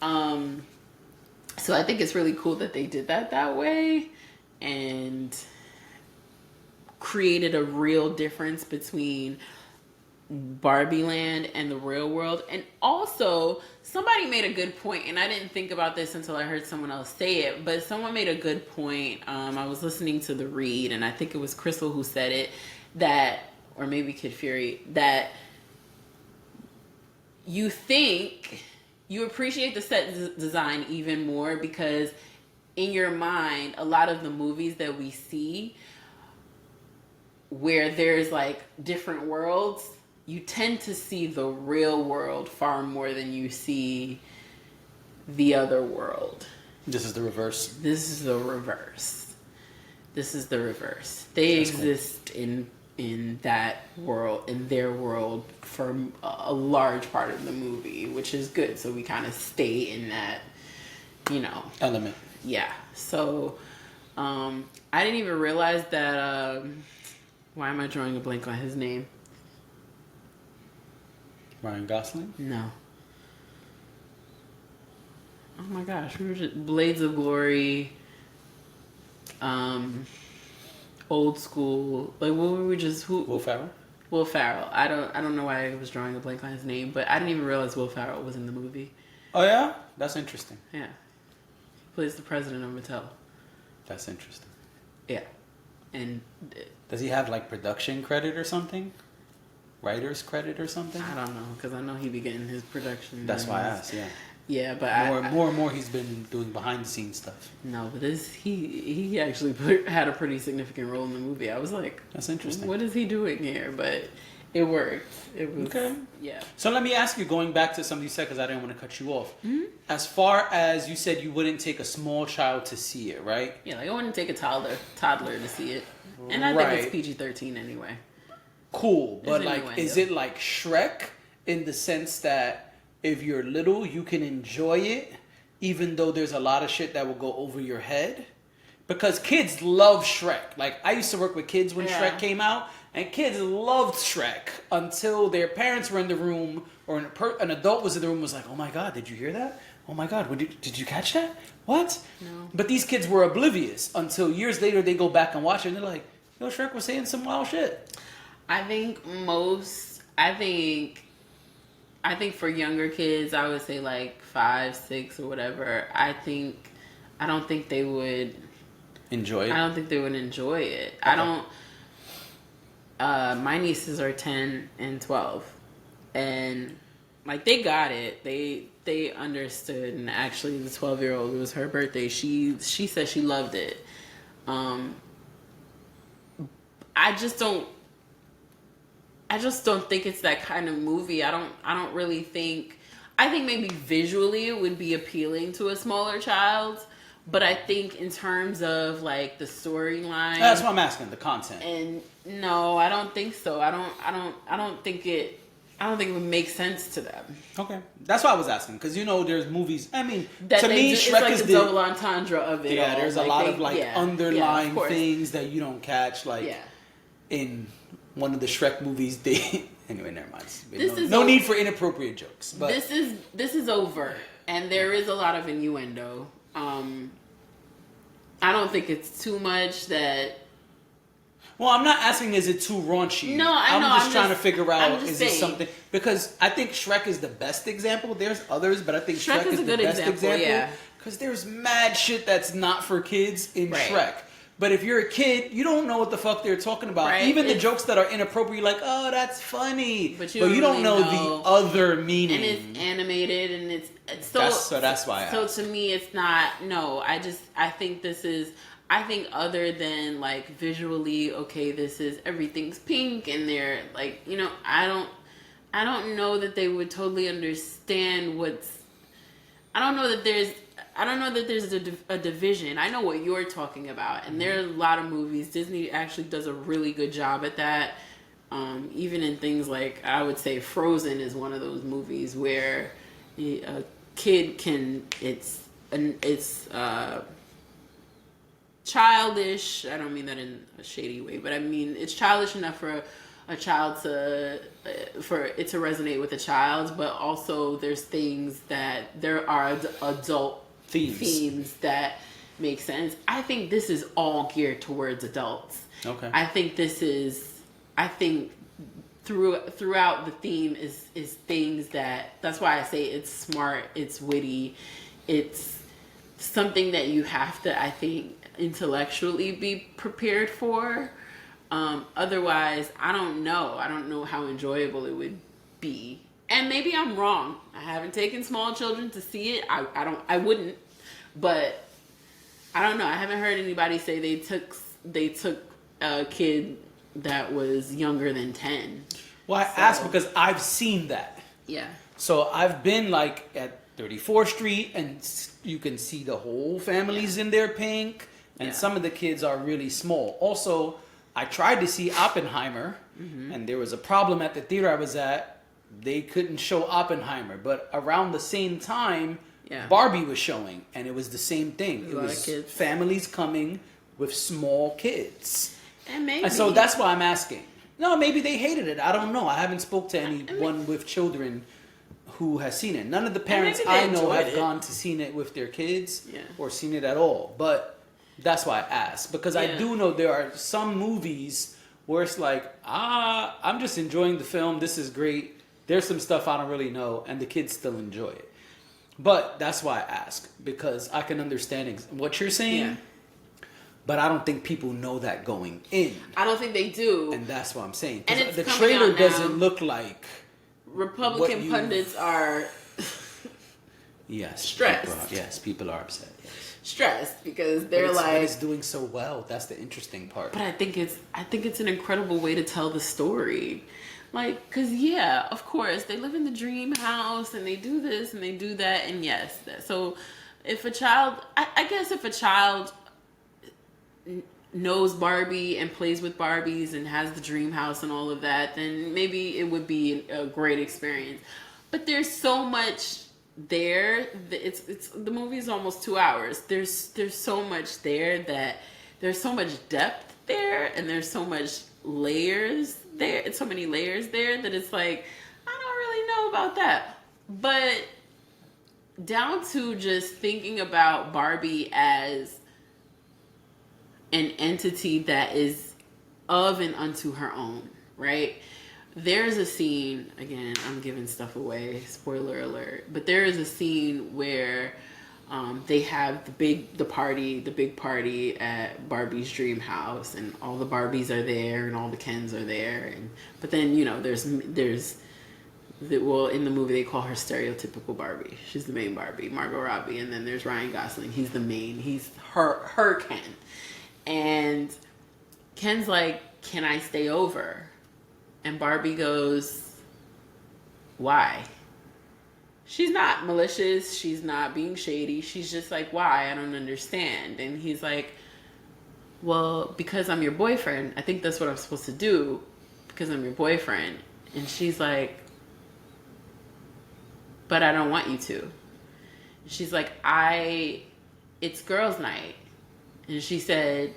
So I think it's really cool that they did that way and created a real difference between Barbie Land and the real world. And also, somebody made a good point, and I didn't think about this until I heard someone else say it, but someone made a good point. I was listening to The Read, and I think it was Crystal who said it, or maybe Kid Fury, that you appreciate the set design even more because in your mind, a lot of the movies that we see where there's like different worlds, you tend to see the real world far more than you see the other world. This is the reverse. This is the reverse. They That's exist cool. in that world, in their world for a large part of the movie, which is good. So we kind of stay in that, element. Yeah. So I didn't even realize that. Why am I drawing a blank on his name? Ryan Gosling? No. Oh my gosh, we were just Blades of Glory, old school. Like what were we just Will Ferrell? Will Ferrell. I don't know why I was drawing a blank on his name, but I didn't even realize Will Ferrell was in the movie. Oh yeah? That's interesting. Yeah. He plays the president of Mattel. That's interesting. Yeah. And does he have like production credit or something? Writer's credit or something? I don't know, because I know he be getting his production. That's why I asked, yeah. Yeah, but more and more he's been doing behind the scenes stuff. No, but he actually had a pretty significant role in the movie. I was like, that's interesting. What is he doing here? But it worked. It was okay. Yeah. So let me ask you, going back to something you said, because I didn't want to cut you off. Mm-hmm. As far as you said, you wouldn't take a small child to see it, right? Yeah, like I wouldn't take a toddler to see it, and I think it's PG-13 anyway. Cool, but like, is it like Shrek in the sense that if you're little, you can enjoy it, even though there's a lot of shit that will go over your head? Because kids love Shrek. Like, I used to work with kids when Shrek came out, and kids loved Shrek until their parents were in the room, or an adult was in the room and was like, oh my God, did you hear that? Oh my God, did you catch that? What? No. But these kids were oblivious until years later they go back and watch it, and they're like, yo, Shrek was saying some wild shit. I think for younger kids, I would say like 5, 6 or whatever. I don't think they would enjoy it. I don't think they would enjoy it. Okay. I don't. My nieces are 10 and 12, and like they got it. They understood, and actually, the 12-year-old, it was her birthday. She said she loved it. I just don't. I just don't think it's that kind of movie. I don't really think. I think maybe visually it would be appealing to a smaller child, but I think in terms of like the storyline, That's what I'm asking. The content. and no, I don't think so. I don't think it. I don't think it would make sense to them. Okay, that's why I was asking, because there's movies. I mean, That to they me, it's Shrek like is the double entendre of it. Yeah, all. there's a Like, lot of underlying of course. things that you don't catch, like in one of the Shrek movies. Anyway, never mind. No need for inappropriate jokes. But this is overt, and there is a lot of innuendo. I don't think it's too much that. Well, I'm not asking is it too raunchy. No, I'm just trying to figure out is it something, because I think Shrek is the best example. There's others, but I think Shrek is the best example. Because there's mad shit that's not for kids in Shrek. But if you're a kid, you don't know what the fuck they're talking about. Right. Even the jokes that are inappropriate, like, oh, that's funny. But you don't really know the other meaning. And it's animated, and it's so that's why I So asked. to me, it's not. No, I think this is. I think other than like visually, okay, this is everything's pink and they're like, I don't know that they would totally understand what's. I don't know that there's a division. I know what you're talking about, and there are a lot of movies. Disney actually does a really good job at that. Even in things like, I would say Frozen is one of those movies where a kid can. It's childish. I don't mean that in a shady way, but I mean it's childish enough for a child for it to resonate with a child, but also there's things that there are adult themes that make sense. I think this is all geared towards adults. Okay. I think throughout the theme is things that's why I say it's smart, it's witty, it's something that you have to, I think, intellectually be prepared for. Otherwise, I don't know how enjoyable it would be. And maybe I'm wrong. I haven't taken small children to see it. I wouldn't. But I don't know. I haven't heard anybody say they took a kid that was younger than 10. Well, I asked because I've seen that. Yeah. So I've been like at 34th Street, and you can see the whole families in their pink, and some of the kids are really small. Also, I tried to see Oppenheimer, and there was a problem at the theater I was at. They couldn't show Oppenheimer, but around the same time, Barbie was showing, and it was the same thing. It was families coming with small kids. And so that's why I'm asking. No, maybe they hated it. I don't know. I haven't spoke to anyone with children who has seen it. None of the parents I know have gone to seen it with their kids or seen it at all. But that's why I asked. Because I do know there are some movies where it's like, I'm just enjoying the film. This is great. There's some stuff I don't really know, and the kids still enjoy it. But that's why I ask, because I can understand what you're saying, but I don't think people know that going in. I don't think they do. And that's what I'm saying. And the trailer doesn't look like... Republican pundits are stressed. People are upset. Yes. Stressed because they're but it's doing so well. That's the interesting part. But I think it's an incredible way to tell the story. Like, cause of course they live in the dream house and they do this and they do that, and so if a child, I guess if a child knows Barbie and plays with Barbies and has the dream house and all of that, then maybe it would be a great experience. But there's so much there. It's the movie is almost 2 hours. There's so much there that there's so much depth there, and there's so much layers there. It's so many layers there that it's like, I don't really know about that. But down to just thinking about Barbie as an entity that is of and unto her own, right? There's a scene, again, I'm giving stuff away, spoiler alert, but there is a scene where they have the big party at Barbie's dream house, and all the Barbies are there and all the Kens are there, but then there's in the movie they call her stereotypical Barbie. She's the main Barbie, Margot Robbie, and then there's Ryan Gosling. He's her Ken. And Ken's like, can I stay over? And Barbie goes, why? She's not malicious. She's not being shady. She's just like, why? I don't understand. And he's like, well, because I'm your boyfriend. I think that's what I'm supposed to do because I'm your boyfriend. And she's like, but I don't want you to. She's like, it's girls' night. And she said,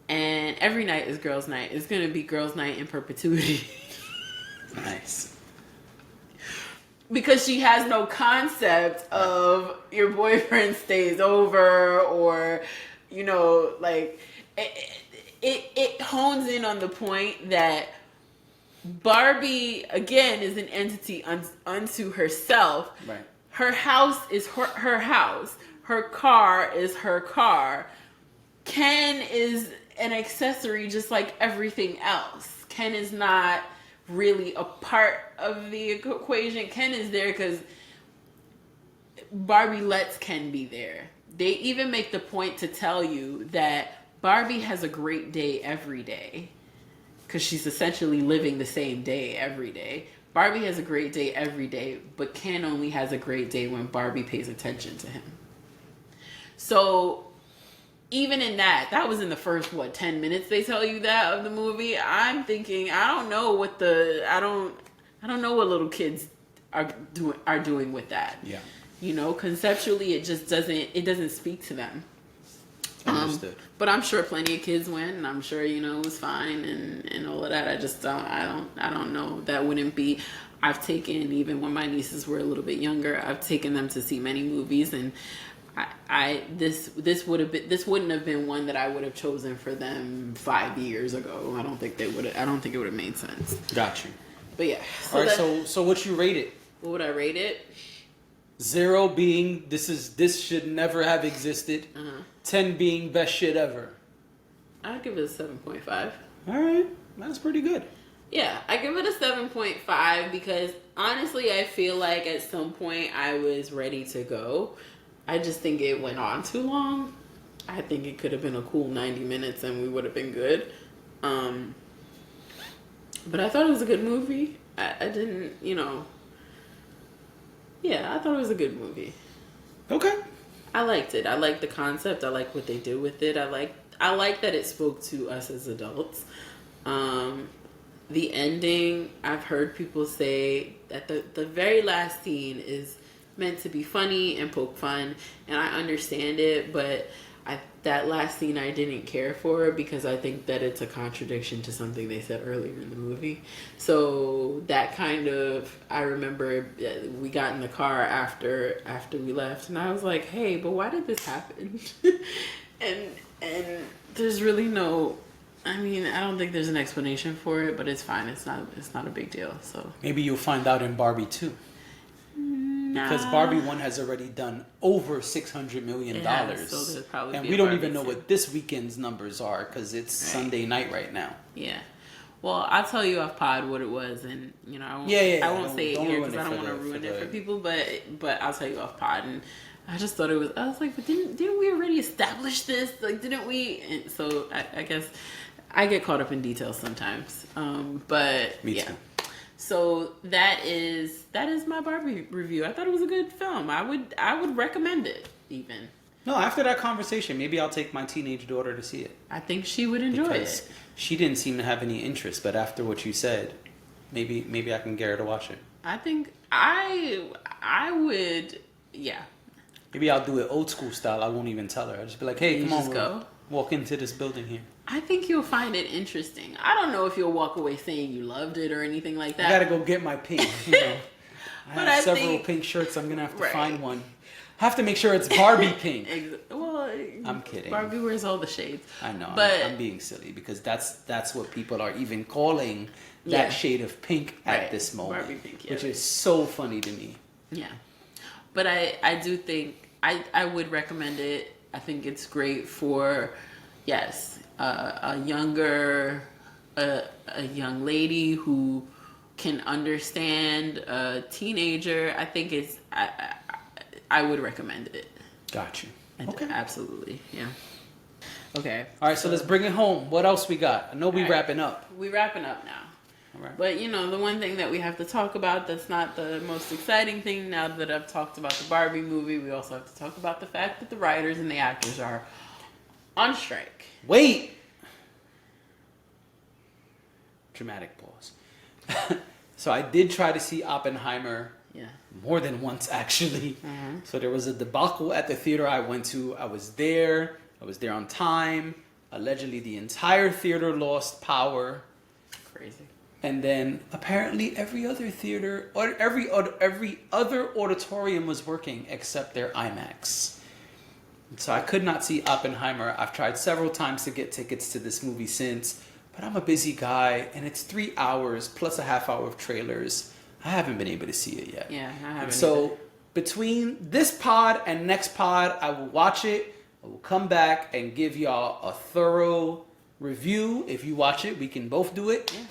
and every night is girls' night. It's going to be girls' night in perpetuity. Nice. Because she has no concept of your boyfriend stays over or, you know, like, it hones in on the point that Barbie, again, is an entity unto herself. Right. Her house is her house. Her car is her car. Ken is an accessory just like everything else. Ken is not really a part of the equation. Ken is there because Barbie lets Ken be there. They even make the point to tell you that Barbie has a great day every day because she's essentially living the same day every day. Barbie has a great day every day, but Ken only has a great day when Barbie pays attention to him. So even in that was in the first 10 minutes they tell you that of the movie. I'm thinking, I don't know what little kids are doing with that. Yeah. You know, conceptually it just doesn't speak to them. Understood. But I'm sure plenty of kids went, and I'm sure, you know, it was fine and all of that. I just I don't know. That wouldn't be. I've taken, even when my nieces were a little bit younger, I've taken them to see many movies, and this wouldn't have been one that I would have chosen for them 5 years ago. I don't think it would have made sense. Got you. But yeah. All right. So what you rate it? What would I rate it? 0 being this should never have existed. 10 being best shit ever. I'd give it a 7.5. All right, that's pretty good. Yeah, I give it a 7.5 because honestly, I feel like at some point I was ready to go. I just think it went on too long. I think it could have been a cool 90 minutes and we would have been good. But I thought it was a good movie. I didn't, you know. Yeah, I thought it was a good movie. Okay. I liked it. I liked the concept. I liked what they did with it. I like that it spoke to us as adults. The ending, I've heard people say that the very last scene is meant to be funny and poke fun, and I understand it, but that last scene I didn't care for because I think that it's a contradiction to something they said earlier in the movie. So that kind of, I remember we got in the car after we left, and I was like, hey, but why did this happen? and there's really no, I mean, I don't think there's an explanation for it, but it's fine. It's not a big deal. So maybe you'll find out in Barbie 2. Because Barbie 1 has already done over $600 million. So there'll probably and be we a don't Barbie even know 2. what this weekend's numbers are because it's Sunday night right now. Yeah. Well, I'll tell you off pod what it was, and you know, I won't say it here because I don't want to ruin it for people. But I'll tell you off pod, and I just thought it was. I was like, but didn't we already establish this? Like, didn't we? And so I guess I get caught up in details sometimes. But Me yeah. too. So that is my Barbie review. I thought it was a good film. I would recommend it even. No, after that conversation, maybe I'll take my teenage daughter to see it. I think she would enjoy it. She didn't seem to have any interest, but after what you said, maybe I can get her to watch it. I think I would, yeah. Maybe I'll do it old school style. I won't even tell her. I'll just be like, hey, come on, go. Walk into this building here. I think you'll find it interesting. I don't know if you'll walk away saying you loved it or anything like that. I gotta go get my pink. You know, I have several pink shirts. I'm gonna have to find one. I have to make sure it's Barbie pink. Well, I'm kidding. Barbie wears all the shades. I know, but I'm being silly because that's what people are even calling that shade of pink at this moment, Barbie pink, which is so funny to me. Yeah, but I do think I would recommend it. I think it's great for a young lady who can understand a teenager. I think it's I would recommend it. Got you. Okay. Absolutely. Yeah. Okay. All right, so let's bring it home. What else we got? I know we're wrapping up. We're wrapping up now. right. But, you know, the one thing that we have to talk about that's not the most exciting thing, now that I've talked about the Barbie movie, we also have to talk about the fact that the writers and the actors are on strike. Wait! Dramatic pause. So I did try to see Oppenheimer more than once, actually. Mm-hmm. So there was a debacle at the theater I went to. I was there on time. Allegedly, the entire theater lost power. Crazy. And then apparently every other theater or every other auditorium was working except their IMAX. So I could not see Oppenheimer. I've tried several times to get tickets to this movie since, but I'm a busy guy and it's 3 hours plus a half hour of trailers. I haven't been able to see it yet. Yeah, I haven't. So either. between this pod and next pod, I will watch it. I will come back and give y'all a thorough review. If you watch it, we can both do it. Yeah.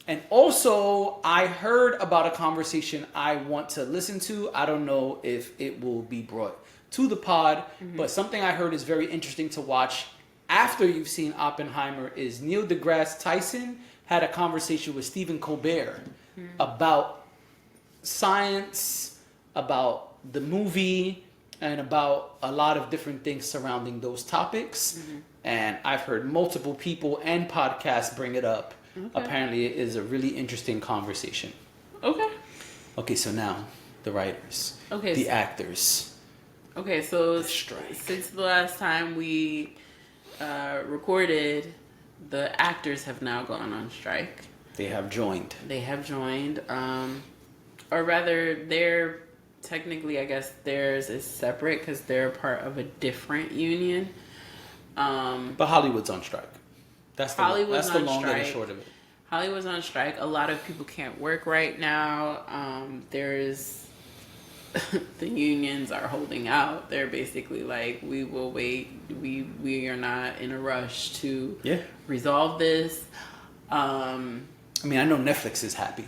And also, I heard about a conversation I want to listen to. I don't know if it will be brought to the pod, but something I heard is very interesting to watch after you've seen Oppenheimer is Neil deGrasse Tyson had a conversation with Stephen Colbert about science, about the movie, and about a lot of different things surrounding those topics. And I've heard multiple people and podcasts bring it up. Okay. Apparently it is a really interesting conversation. Okay, so now the writers, the actors. Okay, so the strike. Since the last time we recorded, the actors have now gone on strike. They have joined. Or rather, they're technically, I guess theirs is separate because they're part of a different union. But Hollywood's on strike. That's the long and short of it. Hollywood's on strike. A lot of people can't work right now. There's the unions are holding out. They're basically like, we will wait. We are not in a rush to resolve this. I mean, I know Netflix is happy.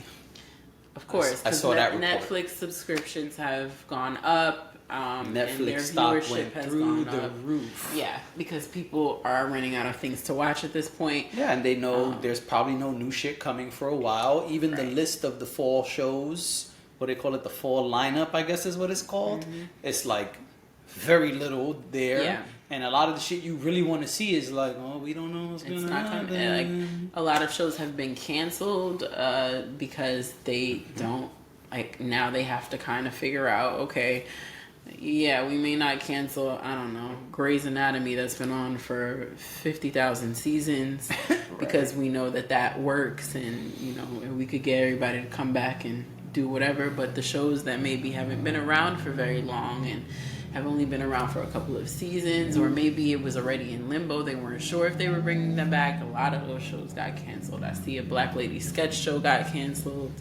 Of course, I saw that report. Netflix subscriptions have gone up. Netflix stock went through the roof. Yeah, because people are running out of things to watch at this point. Yeah, and they know there's probably no new shit coming for a while. Even the list of the fall shows, what they call it, the fall lineup, I guess is what it's called. It's like very little there. Yeah. And a lot of the shit you really want to see is like, oh, we don't know what's going to happen. Like, a lot of shows have been canceled because they don't, like, now they have to kind of figure out, okay, yeah, we may not cancel, I don't know, Grey's Anatomy that's been on for 50,000 seasons because we know that works and, you know, we could get everybody to come back and do whatever. But the shows that maybe haven't been around for very long and have only been around for a couple of seasons, or maybe it was already in limbo, they weren't sure if they were bringing them back, a lot of those shows got canceled. I see a Black Lady sketch show got canceled.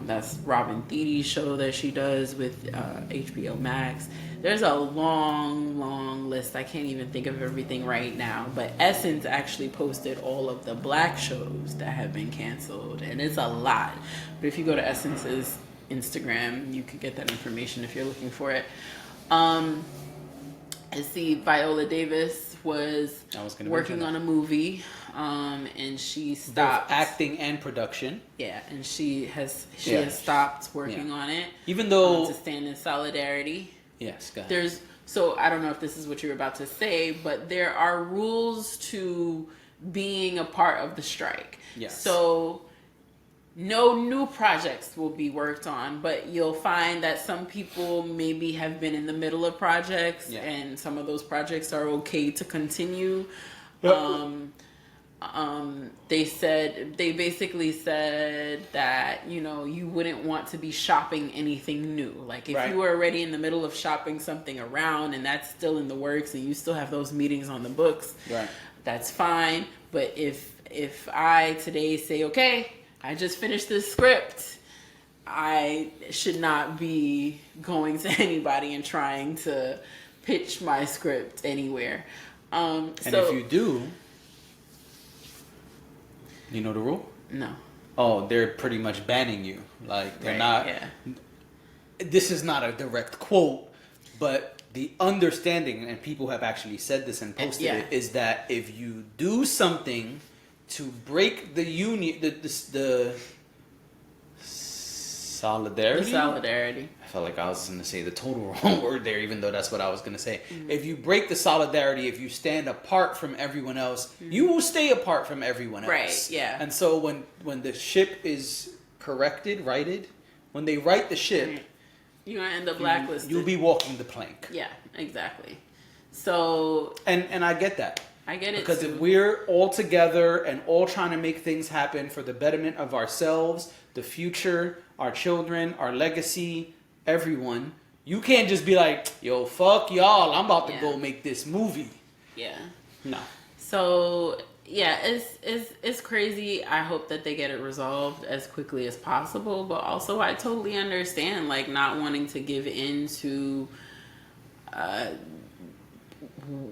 That's Robin Thede show that she does with HBO Max. There's a long list. I can't even think of everything right now. But Essence actually posted all of the Black shows that have been canceled. And it's a lot. But if you go to Essence's Instagram, you can get that information if you're looking for it. I see Viola Davis was working on a movie. And she stopped. Both acting and production. Yeah, and she has stopped working on it. Even though to stand in solidarity. Yes, go ahead. So I don't know if this is what you were about to say, but there are rules to being a part of the strike. Yes. So no new projects will be worked on, but you'll find that some people maybe have been in the middle of projects, and some of those projects are okay to continue. Yep. They basically said that, you know, you wouldn't want to be shopping anything new. Like if you were already in the middle of shopping something around and that's still in the works and you still have those meetings on the books, that's fine. But if I today say, okay, I just finished this script, I should not be going to anybody and trying to pitch my script anywhere. And if you do, you know the rule? No. Oh, they're pretty much banning you. Like, they're not... Yeah. This is not a direct quote, but the understanding, and people have actually said this and posted it, is that if you do something to break the union, the solidarity. The solidarity. I felt like I was going to say the total wrong word there, even though that's what I was going to say. If you break the solidarity, if you stand apart from everyone else, you will stay apart from everyone else. Right, yeah. And so when the ship is righted, when they right the ship, you're going to end up blacklisted. You'll be walking the plank. Yeah, exactly. So... And I get that. I get it because too. if we're all together and all trying to make things happen for the betterment of ourselves, the future, our children, our legacy, everyone, you can't just be like, yo, fuck y'all, I'm about to go make this movie. Yeah. No. So yeah, it's crazy. I hope that they get it resolved as quickly as possible, but also I totally understand like not wanting to give in to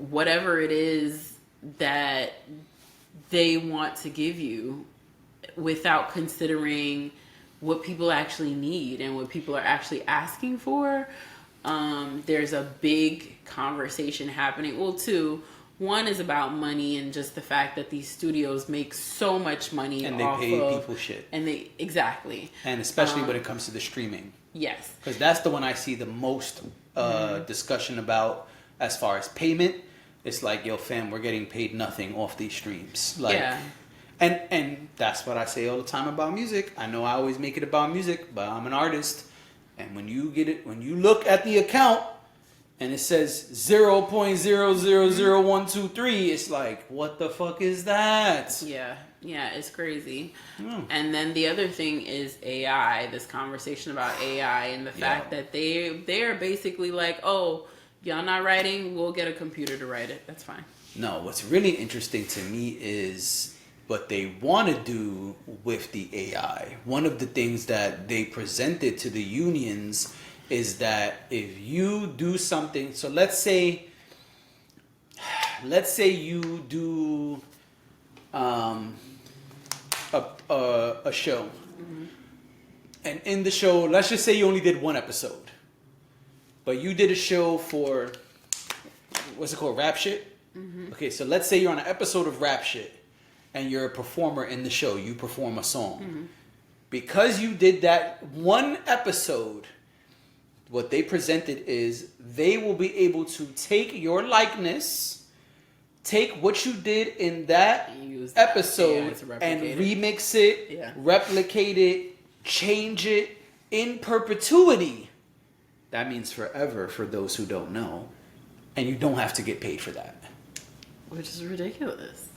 whatever it is that they want to give you without considering what people actually need and what people are actually asking for. There's a big conversation happening. Well, two. One is about money and just the fact that these studios make so much money and they off pay of, people shit. And they exactly. And especially when it comes to the streaming. Yes. Because that's the one I see the most discussion about as far as payment. It's like, yo, fam, we're getting paid nothing off these streams. Like, yeah. And that's what I say all the time about music. I know I always make it about music, but I'm an artist. And when you look at the account and it says 0.000123, it's like, what the fuck is that? Yeah, it's crazy. And then the other thing is AI, this conversation about AI and the fact that they're basically like, oh, y'all not writing, we'll get a computer to write it. That's fine. No, what's really interesting to me is what they want to do with the AI. One of the things that they presented to the unions is that if you do something, so let's say you do a show, and in the show, let's just say you only did one episode. But you did a show for, what's it called, Rap Shit? Mm-hmm. Okay, so let's say you're on an episode of Rap Shit and you're a performer in the show. You perform a song. Mm-hmm. Because you did that one episode, what they presented is they will be able to take your likeness, take what you did in that episode and remix it, replicate it, change it in perpetuity. That means forever for those who don't know. And you don't have to get paid for that. Which is ridiculous.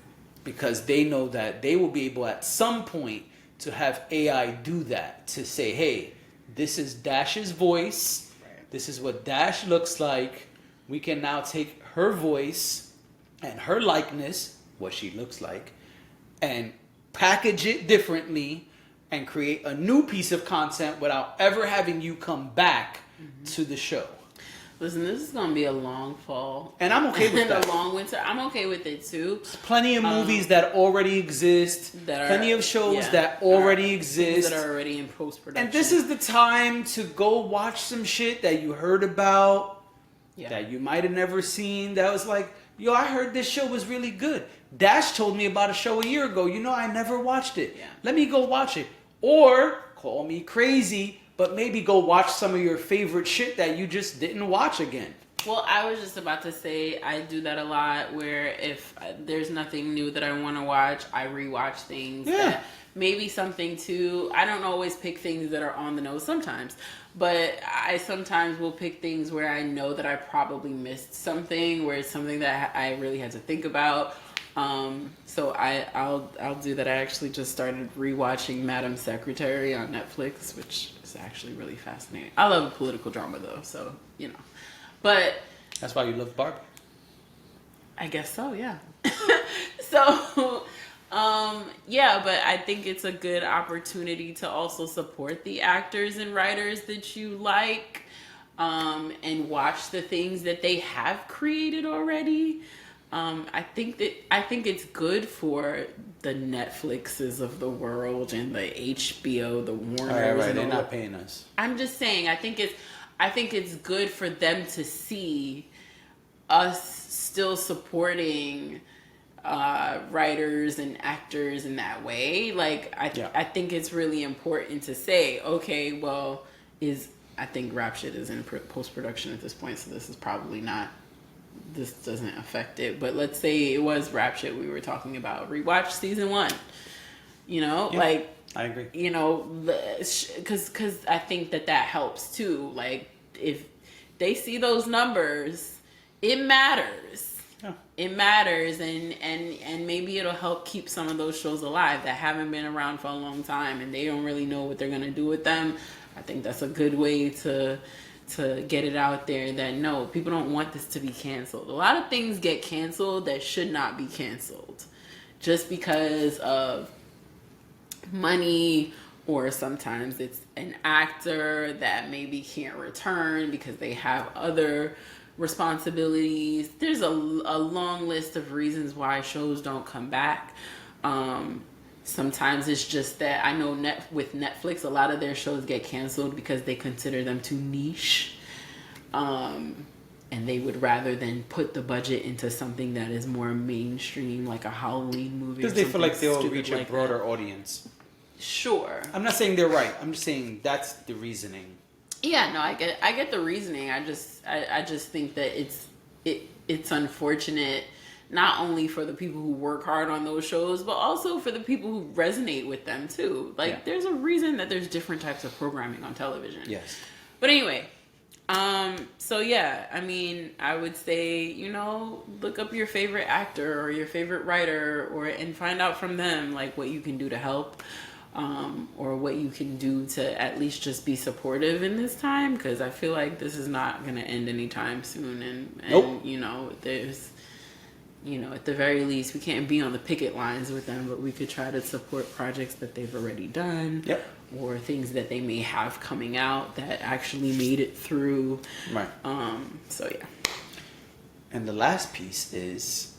Because they know that they will be able at some point to have AI do that. To say, hey, this is Dash's voice. Right. This is what Dash looks like. We can now take her voice and her likeness, what she looks like, and package it differently and create a new piece of content without ever having you come back to the show. Listen, this is going to be a long fall. And I'm okay with that. A long winter. I'm okay with it too. There's plenty of movies that already exist. Plenty of shows that already exist. That are already in post-production. And this is the time to go watch some shit that you heard about, that you might have never seen, that was like, yo, I heard this show was really good. Dash told me about a show a year ago. You know, I never watched it. Yeah. Let me go watch it. Or, call me crazy, but maybe go watch some of your favorite shit that you just didn't watch again. Well, I was just about to say I do that a lot where if there's nothing new that I want to watch, I rewatch things. Yeah. That maybe something too. I don't always pick things that are on the nose sometimes, but I sometimes will pick things where I know that I probably missed something, where it's something that I really had to think about. So I'll do that. I actually just started rewatching Madam Secretary on Netflix, which is actually really fascinating. I love political drama though, so you know. But that's why you love Barbie. I guess so, yeah. So yeah, but I think it's a good opportunity to also support the actors and writers that you like, and watch the things that they have created already. I think it's good for the Netflixes of the world and the HBO, the Warners. Right. They're not paying us. I'm just saying. I think it's good for them to see us still supporting writers and actors in that way. Like, I think it's really important to say, okay, well, I think rap shit is in post-production at this point, so this is probably not, this doesn't affect it. But let's say it was rap shit we were talking about. Rewatch season 1. You know, like, I agree. You know, because I think that helps too. Like, if they see those numbers, it matters. Yeah. It matters, and maybe it'll help keep some of those shows alive that haven't been around for a long time, and they don't really know what they're gonna do with them. I think that's a good way to get it out there that no, people don't want this to be canceled. A lot of things get canceled that should not be canceled, just because of money, or sometimes it's an actor that maybe can't return because they have other responsibilities. There's a long list of reasons why shows don't come back. Sometimes it's just that I know with Netflix, a lot of their shows get canceled because they consider them too niche. And they would rather than put the budget into something that is more mainstream, like a Halloween movie. Because they feel like they'll reach a broader audience. Sure. I'm not saying they're right. I'm just saying that's the reasoning. Yeah, no, I get the reasoning. I just think that it's unfortunate, not only for the people who work hard on those shows, but also for the people who resonate with them too. Like, there's a reason that there's different types of programming on television. Yes. But anyway, so yeah, I mean, I would say, you know, look up your favorite actor or your favorite writer, and find out from them like what you can do to help. Or what you can do to at least just be supportive in this time, because I feel like this is not going to end anytime soon. And nope. You know, there's, you know, at the very least, we can't be on the picket lines with them, but we could try to support projects that they've already done. Yep. Or things that they may have coming out that actually made it through. Right. So yeah. And the last piece is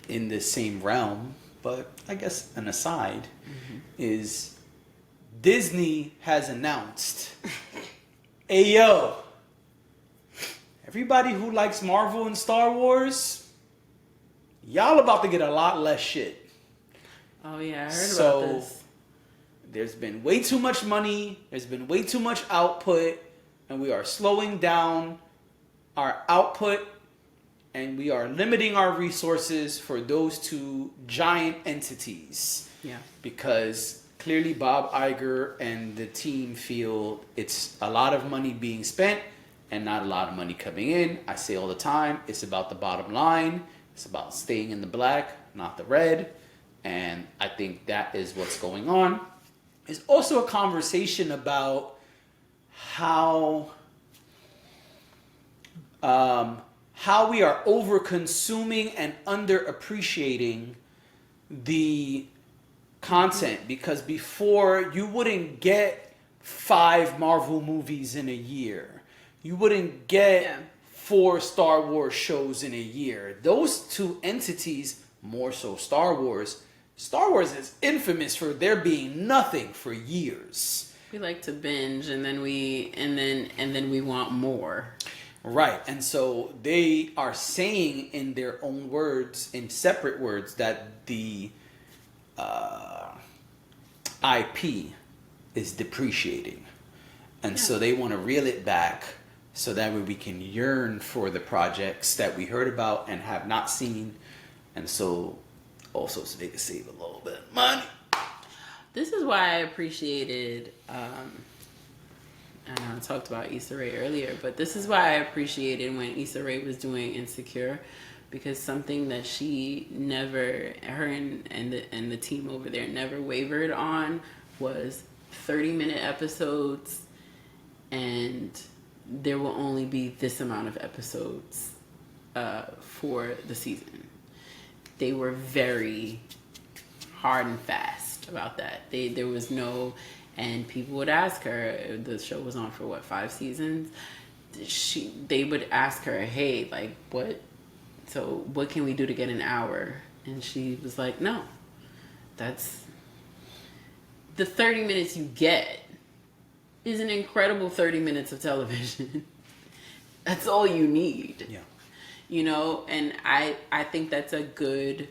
in the same realm, but I guess an aside, is Disney has announced, hey yo, everybody who likes Marvel and Star Wars, y'all about to get a lot less shit. Oh yeah, I heard about this. There's been way too much money, there's been way too much output, and we are slowing down our output, and we are limiting our resources for those two giant entities. Yeah. Because clearly Bob Iger and the team feel it's a lot of money being spent and not a lot of money coming in. I say all the time, it's about the bottom line. It's about staying in the black, not the red. And I think that is what's going on. There's also a conversation about how we are over-consuming and under-appreciating the content. Because before, you wouldn't get 5 Marvel movies in a year. You wouldn't get 4 Star Wars shows in a year. Those two entities, more so Star Wars is infamous for there being nothing for years. We like to binge, and then we want more. Right, and so they are saying in their own words, in separate words, that the IP is depreciating. And so they want to reel it back so that way we can yearn for the projects that we heard about and have not seen. And so also so they can save a little bit of money. This is why I appreciated, I know I talked about Issa Rae earlier, but this is why I appreciated when Issa Rae was doing Insecure, because something that she never, her and the team over there never wavered on was 30-minute episodes, and there will only be this amount of episodes for the season. They were very hard and fast about that. There was no, and people would ask her, the show was on for 5 seasons? They would ask her, hey, like, what can we do to get an hour? And she was like, no, that's the 30 minutes you get is an incredible 30 minutes of television. That's all you need. Yeah. You know, and I think that's a good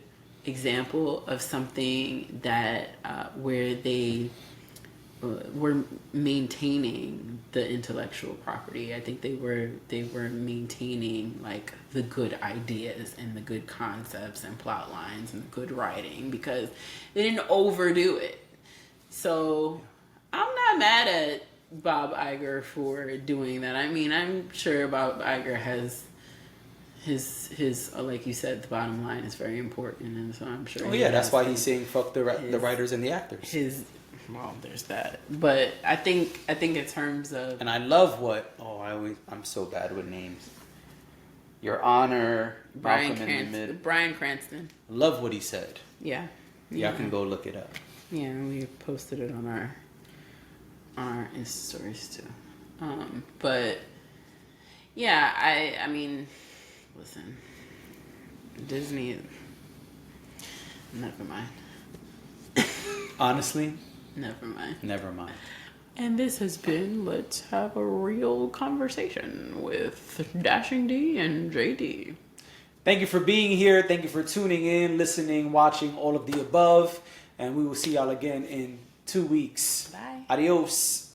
example of something that where they were maintaining the intellectual property. I think they were maintaining like the good ideas and the good concepts and plot lines and the good writing, because they didn't overdo it. So I'm not mad at Bob Iger for doing that. I mean, I'm sure Bob Iger has his like you said, the bottom line is very important, and so I'm sure. Oh yeah, that's why he's saying fuck the writers and the actors. Well, there's that, but I think in terms of, and I love I'm so bad with names. Your Honor, Bryan Malcolm Cranston. Love what he said. Yeah. Y'all can go look it up. Yeah, we posted it on our Insta stories too. But yeah, I mean, listen, Disney. Never mind. Honestly, Never mind. never mind. And this has been Let's Have a Real Conversation with Dashing D and JD. Thank you for being here. Thank you for tuning in, listening, watching, all of the above. And we will see y'all again in 2 weeks. Bye. Adios.